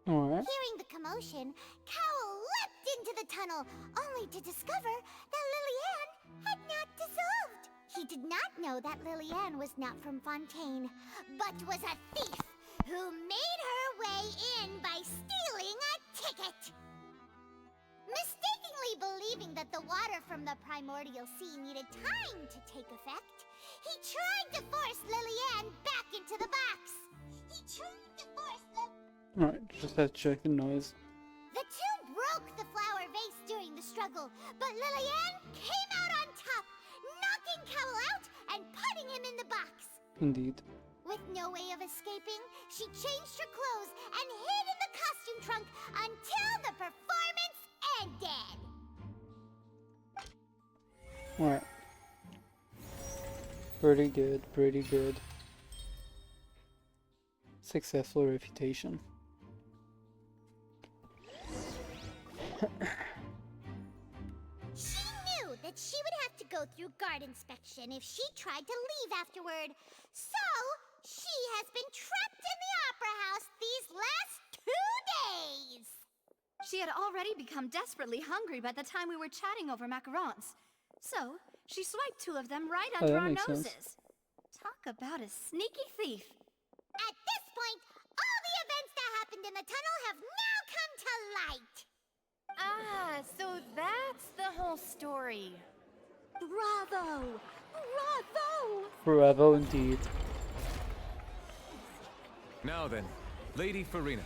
Speaker 1: Alright.
Speaker 4: Hearing the commotion, Cowell leapt into the tunnel, only to discover that Lily-Ann had not dissolved. He did not know that Lily-Ann was not from Fontaine, but was a thief who made her way in by stealing a ticket. Mistakenly believing that the water from the primordial sea needed time to take effect, He tried to force Lillian back into the box.
Speaker 1: Alright, just have to check the noise.
Speaker 4: The two broke the flower vase during the struggle, but Lillian came out on top, knocking Cowell out and putting him in the box.
Speaker 1: Indeed.
Speaker 4: With no way of escaping, she changed her clothes and hid in the costume trunk until the performance ended.
Speaker 1: Alright. Pretty good, pretty good. Successful refutation.
Speaker 4: She knew that she would have to go through guard inspection if she tried to leave afterward. So, she has been trapped in the Opera House these last 2 days.
Speaker 2: She had already become desperately hungry by the time we were chatting over macarons. So, she swiped 2 of them right
Speaker 1: Oh,
Speaker 2: under
Speaker 1: that
Speaker 2: our
Speaker 1: makes sense.
Speaker 2: noses. Talk about a sneaky thief.
Speaker 4: At this point, all the events that happened in the tunnel have now come to light.
Speaker 12: Ah, so that's the whole story.
Speaker 2: Bravo! Bravo!
Speaker 1: Bravo indeed.
Speaker 9: Now then, Lady Farina,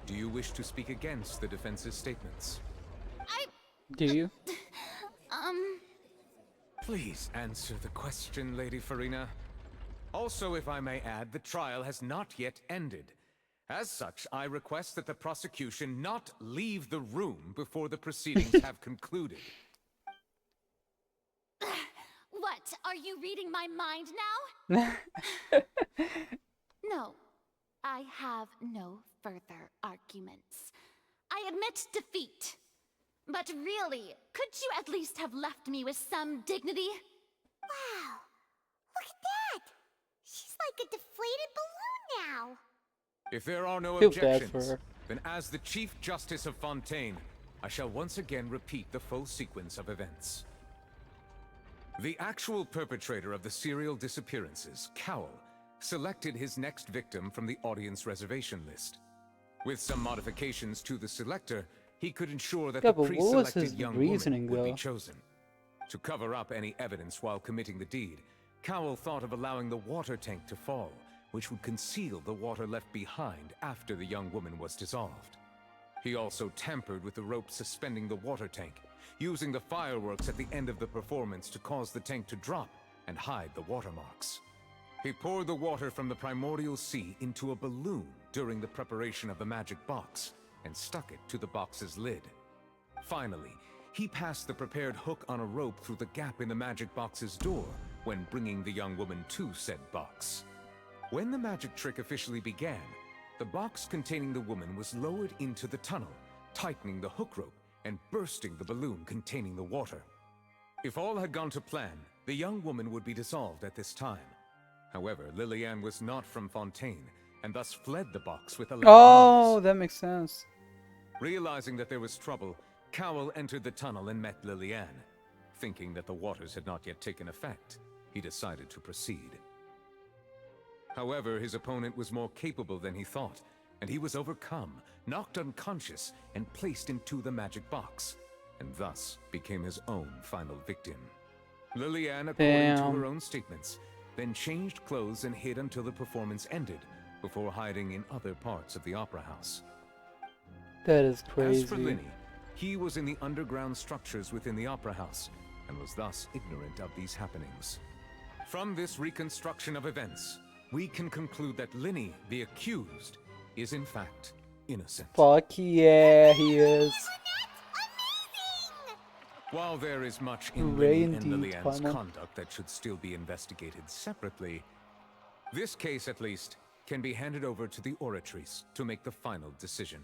Speaker 9: do you wish to speak against the defense's statements?
Speaker 1: Do you?
Speaker 9: Please answer the question, Lady Farina. Also, if I may add, the trial has not yet ended. As such, I request that the prosecution not leave the room before the proceedings have concluded.
Speaker 8: What? Are you reading my mind now? No. I have no further arguments. I admit defeat. But really, could you at least have left me with some dignity?
Speaker 4: Wow, look at that. She's like a deflated balloon now.
Speaker 9: If there are no
Speaker 1: Feel bad for
Speaker 9: objections,
Speaker 1: her.
Speaker 9: then as the Chief Justice of Fontaine, I shall once again repeat the full sequence of events. The actual perpetrator of the serial disappearances, Cowell, selected his next victim from the audience reservation list. With some modifications to the selector, he could ensure that
Speaker 1: Yeah,
Speaker 9: the
Speaker 1: but what was
Speaker 9: pre-selected
Speaker 1: his
Speaker 9: young
Speaker 1: reasoning,
Speaker 9: woman would be
Speaker 1: though?
Speaker 9: chosen. To cover up any evidence while committing the deed, Cowell thought of allowing the water tank to fall, which would conceal the water left behind after the young woman was dissolved. He also tampered with the rope suspending the water tank, using the fireworks at the end of the performance to cause the tank to drop and hide the watermarks. He poured the water from the primordial sea into a balloon during the preparation of the magic box and stuck it to the box's lid. Finally, he passed the prepared hook on a rope through the gap in the magic box's door when bringing the young woman to said box. When the magic trick officially began, the box containing the woman was lowered into the tunnel, tightening the hook rope and bursting the balloon containing the water. If all had gone to plan, the young woman would be dissolved at this time. However, Lillian was not from Fontaine, and thus fled the box with 11
Speaker 1: Oh,
Speaker 9: lives.
Speaker 1: that makes sense.
Speaker 9: Realizing that there was trouble, Cowell entered the tunnel and met Lillian. Thinking that the waters had not yet taken effect, he decided to proceed. However, his opponent was more capable than he thought, and he was overcome, knocked unconscious, and placed into the magic box, and thus became his own final victim. Lillian, according to her own statements, then changed clothes and hid until the performance ended, before hiding in other parts of the opera house.
Speaker 1: That is crazy.
Speaker 9: As for Lyney, he was in the underground structures within the opera house, and was thus ignorant of these happenings. From this reconstruction of events, we can conclude that Lyney, the accused, is in fact innocent.
Speaker 1: Fuck yeah, he is.
Speaker 9: While there is much in
Speaker 1: Ray
Speaker 9: Lyney and
Speaker 1: indeed,
Speaker 9: Lillian's
Speaker 1: Paimon.
Speaker 9: conduct that should still be investigated separately, this case at least can be handed over to the Oratrice to make the final decision.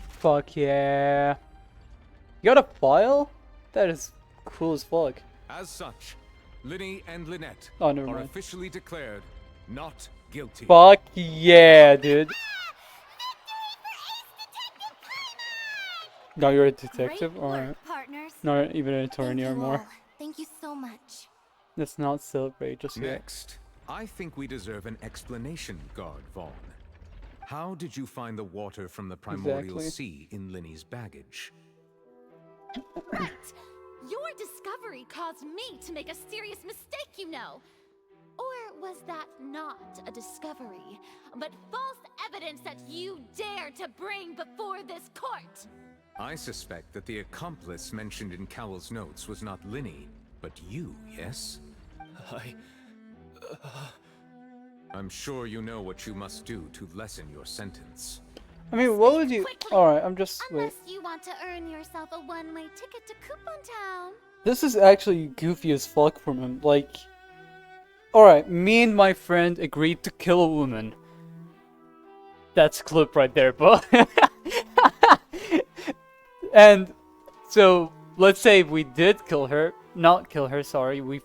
Speaker 1: Fuck yeah. You got a file? That is cool as fuck.
Speaker 9: As such, Lyney and Lynette
Speaker 1: Oh, never
Speaker 9: are
Speaker 1: mind.
Speaker 9: officially declared not guilty.
Speaker 1: Fuck yeah, dude. Now you're a detective? Or
Speaker 2: partners.
Speaker 1: not even an attorney
Speaker 4: Thank
Speaker 1: or
Speaker 4: you
Speaker 1: more.
Speaker 4: all. Thank you so much.
Speaker 1: Let's not celebrate just yet.
Speaker 9: Next, I think we deserve an explanation, Guard Vaughn. How did you find the water from the primordial
Speaker 1: Exactly.
Speaker 9: sea in Lyney's baggage?
Speaker 8: Right! Your discovery caused me to make a serious mistake, you know. Or was that not a discovery, but false evidence that you dare to bring before this court?
Speaker 9: I suspect that the accomplice mentioned in Cowell's notes was not Lyney, but you, yes? I'm sure you know what you must do to lessen your sentence.
Speaker 1: I mean, what would you... Alright, I'm just... Wait.
Speaker 8: Unless you want to earn yourself a one-way ticket to Coupon Town.
Speaker 1: This is actually goofy as fuck from him. Like... Alright, me and my friend agreed to kill a woman. That's a clip right there, but... And... So, let's say we did kill her. Not kill her, sorry. We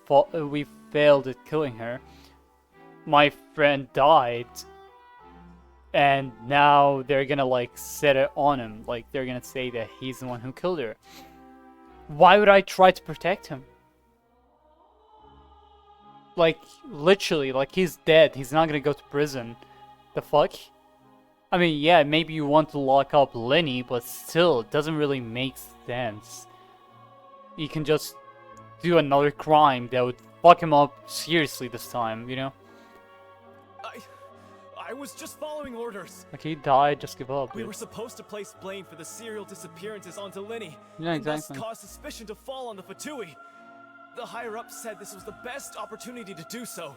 Speaker 1: failed at killing her. My friend died. And now they're gonna, like, set it on him. Like, they're gonna say that he's the one who killed her. Why would I try to protect him? Like, literally, like, he's dead. He's not gonna go to prison. The fuck? I mean, yeah, maybe you want to lock up Lyney, but still, it doesn't really make sense. You can just do another crime that would fuck him up seriously this time, you know?
Speaker 11: I was just following orders.
Speaker 1: Like, he died, just give up.
Speaker 11: We
Speaker 1: Dude.
Speaker 11: were supposed to place blame for the serial disappearances onto Lyney.
Speaker 1: Yeah,
Speaker 11: and thus
Speaker 1: exactly.
Speaker 11: cause suspicion to fall on the Fatui. The higher-ups said this was the best opportunity to do so.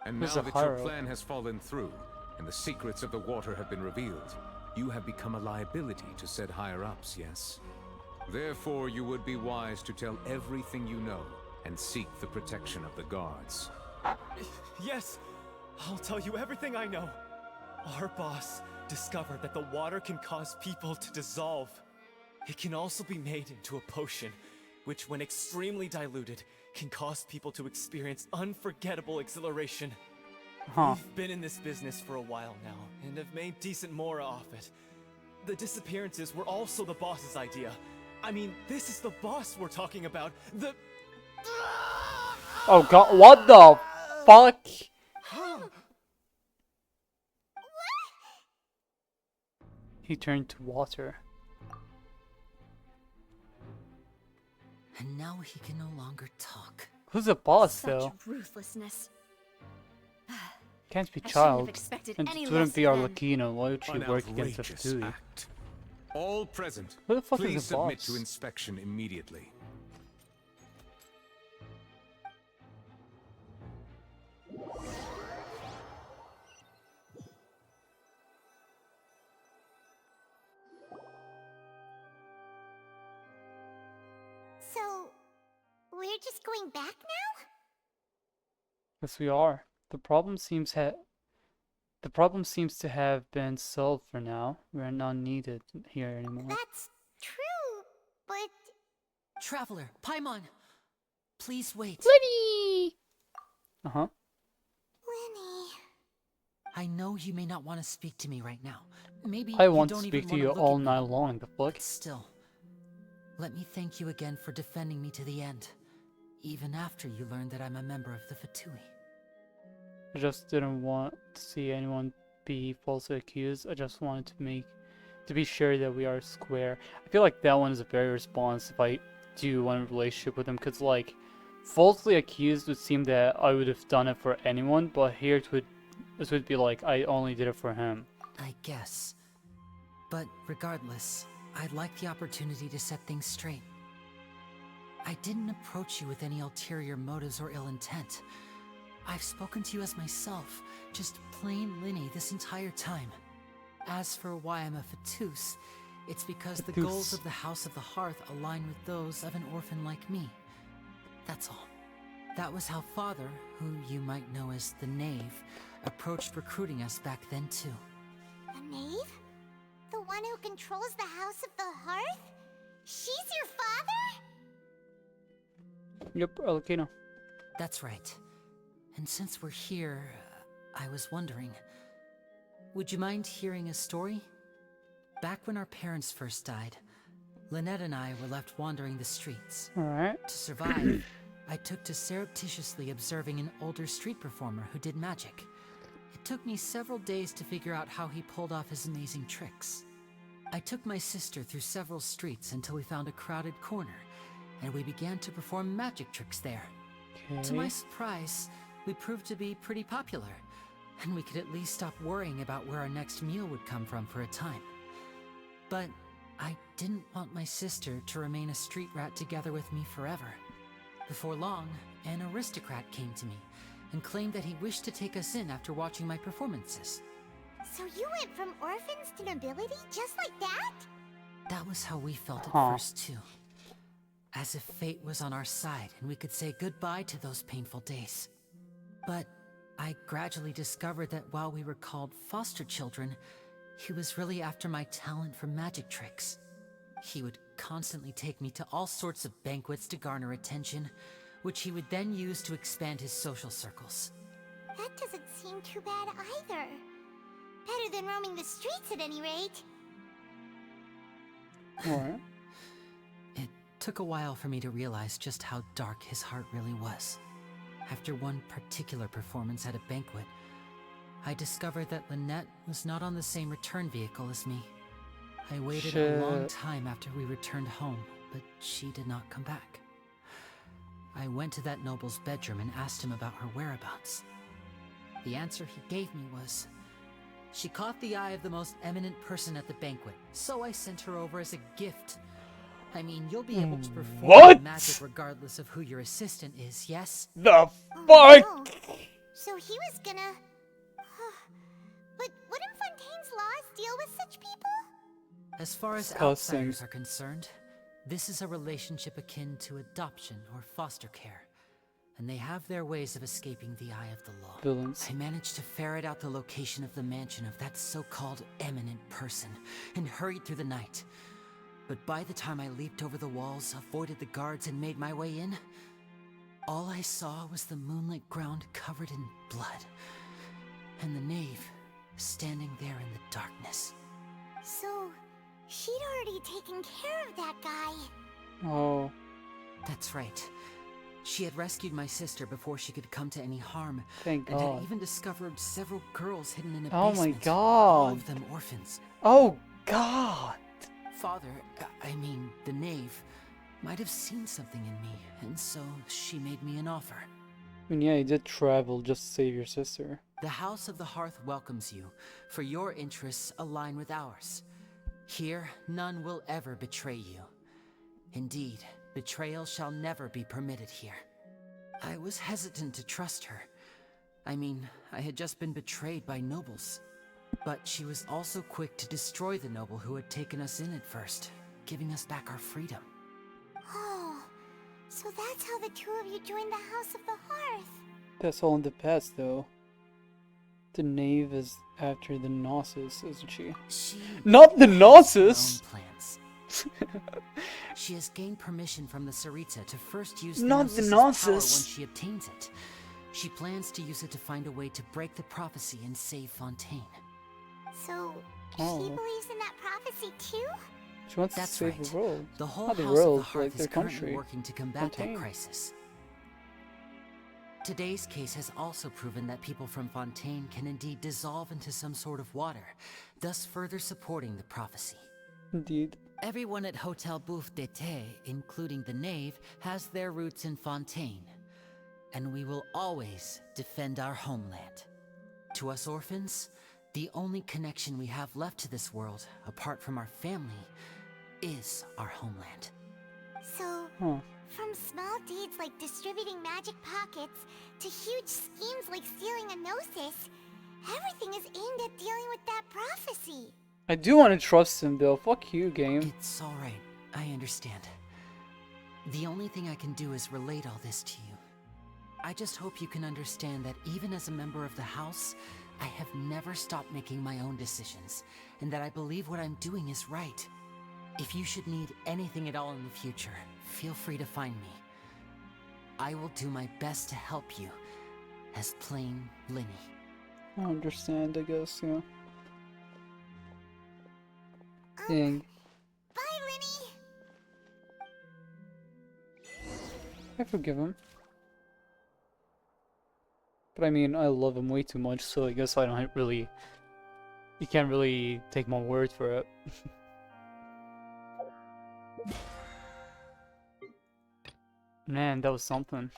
Speaker 9: And now
Speaker 1: Who's the
Speaker 9: that your
Speaker 1: higher-up?
Speaker 9: plan has fallen through, and the secrets of the water have been revealed, you have become a liability to said higher-ups, yes? Therefore, you would be wise to tell everything you know, and seek the protection of the guards.
Speaker 11: Yes, I'll tell you everything I know. Our boss discovered that the water can cause people to dissolve. It can also be made into a potion, which when extremely diluted, can cause people to experience unforgettable exhilaration.
Speaker 1: Huh.
Speaker 11: We've been in this business for a while now, and have made decent mora off it. The disappearances were also the boss's idea. I mean, this is the boss we're talking about. The...
Speaker 1: Oh god, what the fuck? He turned to water.
Speaker 6: And now he can no longer talk.
Speaker 1: Who's the boss,
Speaker 2: Such
Speaker 1: though?
Speaker 2: ruthlessness.
Speaker 1: Can't be
Speaker 2: I shouldn't have
Speaker 1: child.
Speaker 2: expected
Speaker 1: And
Speaker 2: any
Speaker 1: it wouldn't
Speaker 2: less
Speaker 1: be
Speaker 2: of
Speaker 1: Arlecchino. Why would she
Speaker 9: An
Speaker 1: work against a
Speaker 9: outrageous
Speaker 1: Fatui?
Speaker 9: act. All present,
Speaker 1: Who the fuck
Speaker 9: please
Speaker 1: is the
Speaker 9: submit
Speaker 1: boss?
Speaker 9: to inspection immediately.
Speaker 4: So, we're just going back now?
Speaker 1: Yes, we are. The problem seems to have been solved for now. We are not needed here anymore.
Speaker 4: That's true, but...
Speaker 6: Traveler, Paimon, please wait.
Speaker 7: Lyney!
Speaker 1: Uh-huh.
Speaker 4: Lyney...
Speaker 6: I know you may not want to speak to me right now. Maybe
Speaker 1: I
Speaker 6: you
Speaker 1: want to
Speaker 6: don't
Speaker 1: speak
Speaker 6: even
Speaker 1: to
Speaker 6: wanna
Speaker 1: you
Speaker 6: look
Speaker 1: all
Speaker 6: at me.
Speaker 1: night long, the fuck?
Speaker 6: But still, let me thank you again for defending me to the end, even after you learned that I'm a member of the Fatui.
Speaker 1: I just didn't want to see anyone be falsely accused. I just wanted to be sure that we are square. I feel like that one is a very response if I do want a relationship with him, because like falsely accused would seem that I would have done it for anyone, but here this would be like I only did it for him.
Speaker 6: I guess. But regardless, I'd like the opportunity to set things straight. I didn't approach you with any ulterior motives or ill intent. I've spoken to you as myself, just plain Lyney this entire time. As for why I'm a Fatus, it's because the goals of the House of the Hearth align with those of an orphan like me. That's all. That was how Father, who you might know as the Knave, approached recruiting us back then too.
Speaker 4: The knave? The one who controls the House of the Hearth? She's your father?
Speaker 1: Yep, Arlecchino.
Speaker 6: That's right. And since we're here, I was wondering, would you mind hearing a story? Back when our parents first died, Lynette and I were left wandering the streets.
Speaker 1: Alright.
Speaker 6: To survive, I took to surreptitiously observing an older street performer who did magic. It took me several days to figure out how he pulled off his amazing tricks. I took my sister through several streets until we found a crowded corner, and we began to perform magic tricks there. To my surprise, we proved to be pretty popular, and we could at least stop worrying about where our next meal would come from for a time. But I didn't want my sister to remain a street rat together with me forever. Before long, an aristocrat came to me and claimed that he wished to take us in after watching my performances.
Speaker 4: So you went from orphans to nobility just like that?
Speaker 6: That was how we felt at first, too. As if fate was on our side and we could say goodbye to those painful days. But I gradually discovered that while we were called foster children, he was really after my talent for magic tricks. He would constantly take me to all sorts of banquets to garner attention, which he would then use to expand his social circles.
Speaker 4: That doesn't seem too bad either. Better than roaming the streets at any rate.
Speaker 1: Alright.
Speaker 6: It took a while for me to realize just how dark his heart really was. After one particular performance at a banquet, I discovered that Lynette was not on the same return vehicle as me. I waited a long time after we returned home, but she did not come back. I went to that noble's bedroom and asked him about her whereabouts. The answer he gave me was, she caught the eye of the most eminent person at the banquet, so I sent her over as a gift. I mean, you'll be able to perform magic regardless of who your assistant is, yes?
Speaker 1: The fuck?
Speaker 4: No. So he was gonna... But wouldn't Fontaine's laws deal with such people?
Speaker 6: As far as
Speaker 1: Disgusting.
Speaker 6: outsiders are concerned, this is a relationship akin to adoption or foster care, and they have their ways of escaping the eye of the law.
Speaker 1: Villains.
Speaker 6: I managed to ferret out the location of the mansion of that so-called eminent person and hurried through the night. But by the time I leaped over the walls, avoided the guards, and made my way in, all I saw was the moonlit ground covered in blood, and the knave standing there in the darkness.
Speaker 4: So, she'd already taken care of that guy.
Speaker 1: Oh.
Speaker 6: That's right. She had rescued my sister before she could come to any harm.
Speaker 1: Thank
Speaker 6: and
Speaker 1: God.
Speaker 6: had even discovered several girls hidden in a
Speaker 1: Oh my
Speaker 6: basement.
Speaker 1: God.
Speaker 6: All of them orphans.
Speaker 1: Oh God.
Speaker 6: Father, I mean, the knave, might have seen something in me, and so she made me an offer.
Speaker 1: I mean, yeah, you did travel just to save your sister.
Speaker 6: The House of the Hearth welcomes you, for your interests align with ours. Here, none will ever betray you. Indeed, betrayal shall never be permitted here. I was hesitant to trust her. I mean, I had just been betrayed by nobles. But she was also quick to destroy the noble who had taken us in at first, giving us back our freedom.
Speaker 4: Oh, so that's how the two of you joined the House of the Hearth.
Speaker 1: That's all in the past, though. The knave is after the Gnosis, isn't she? Not the Gnosis!
Speaker 6: Plans. She has gained permission from the Sarita to first use
Speaker 1: Not the
Speaker 6: Gnosis'
Speaker 1: Gnosis.
Speaker 6: power once she obtains it. She plans to use it to find a way to break the prophecy and save Fontaine.
Speaker 4: So,
Speaker 1: Oh.
Speaker 4: she believes in that prophecy too?
Speaker 1: She wants
Speaker 6: That's
Speaker 1: to save
Speaker 6: right.
Speaker 1: the world.
Speaker 6: The whole
Speaker 1: Not the
Speaker 6: House
Speaker 1: world,
Speaker 6: of the Hearth
Speaker 1: like
Speaker 6: is
Speaker 1: their
Speaker 6: currently
Speaker 1: country.
Speaker 6: working to combat
Speaker 1: Fontaine.
Speaker 6: that crisis. Today's case has also proven that people from Fontaine can indeed dissolve into some sort of water, thus further supporting the prophecy.
Speaker 1: Indeed.
Speaker 6: Everyone at Hotel Bouffe d'été, including the knave, has their roots in Fontaine, and we will always defend our homeland. To us orphans, the only connection we have left to this world, apart from our family, is our homeland.
Speaker 4: So,
Speaker 1: Huh.
Speaker 4: from small deeds like distributing magic pockets to huge schemes like stealing a Gnosis, everything is aimed at dealing with that prophecy.
Speaker 1: I do want to trust him, Bill. Fuck you, game.
Speaker 6: It's alright, I understand. The only thing I can do is relate all this to you. I just hope you can understand that even as a member of the House, I have never stopped making my own decisions, and that I believe what I'm doing is right. If you should need anything at all in the future, feel free to find me. I will do my best to help you, as plain Lyney.
Speaker 1: I understand, I guess, yeah. Dang.
Speaker 4: Bye, Lyney!
Speaker 1: I forgive him. But I mean, I love him way too much, so I guess I don't really... You can't really take my word for it. Man, that was something.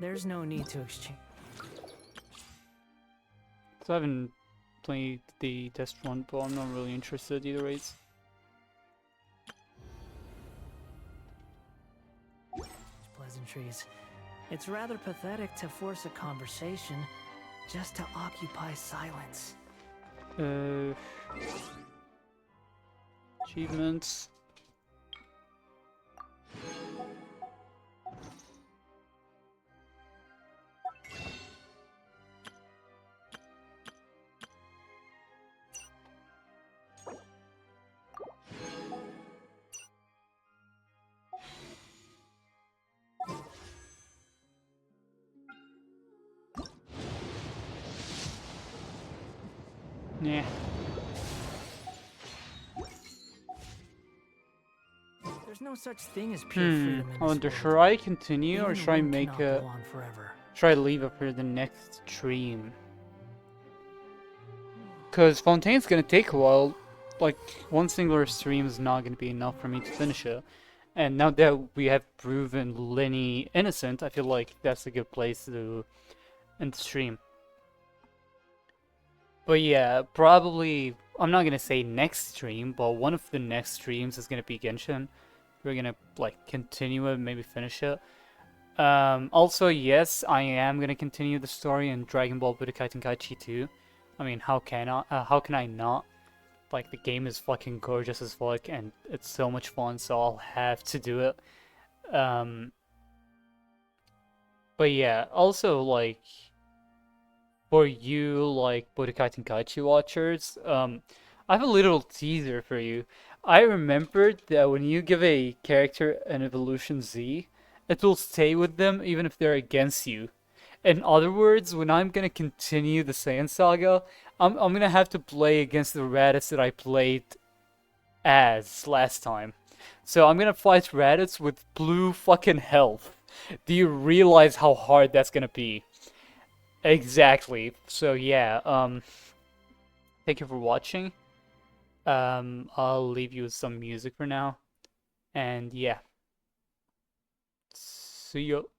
Speaker 15: There's no need to exchange.
Speaker 1: So I haven't played the test run, but I'm not really interested either ways.
Speaker 15: Pleasantries. It's rather pathetic to force a conversation just to occupy silence.
Speaker 1: Achievements. Yeah.
Speaker 15: There's no such thing as pure freedom in
Speaker 1: I wonder,
Speaker 15: this
Speaker 1: should
Speaker 15: world.
Speaker 1: I continue or
Speaker 15: Even
Speaker 1: should I
Speaker 15: one
Speaker 1: make
Speaker 15: cannot
Speaker 1: a...
Speaker 15: go on forever.
Speaker 1: Should I leave it for the next stream? Because Fontaine's gonna take a while. Like, one singular stream is not gonna be enough for me to finish it. And now that we have proven Lyney innocent, I feel like that's a good place to end the stream. But yeah, probably, I'm not gonna say next stream, but one of the next streams is gonna be Genshin. We're gonna, like, continue it, maybe finish it. Also, yes, I am gonna continue the story in Dragon Ball Budokai Tenkaichi 2. I mean, how can I not? Like, the game is fucking gorgeous as fuck, and it's so much fun, so I'll have to do it. But yeah, also, like, for you, like, Budokai Tenkaichi watchers, I have a little teaser for you. I remembered that when you give a character an evolution Z, it will stay with them even if they're against you. In other words, when I'm gonna continue the Saiyan Saga, I'm gonna have to play against the Raditz that I played as last time. So I'm gonna fight Raditz with blue fucking health. Do you realize how hard that's gonna be? Exactly. So yeah, thank you for watching. I'll leave you with some music for now. And yeah. See you.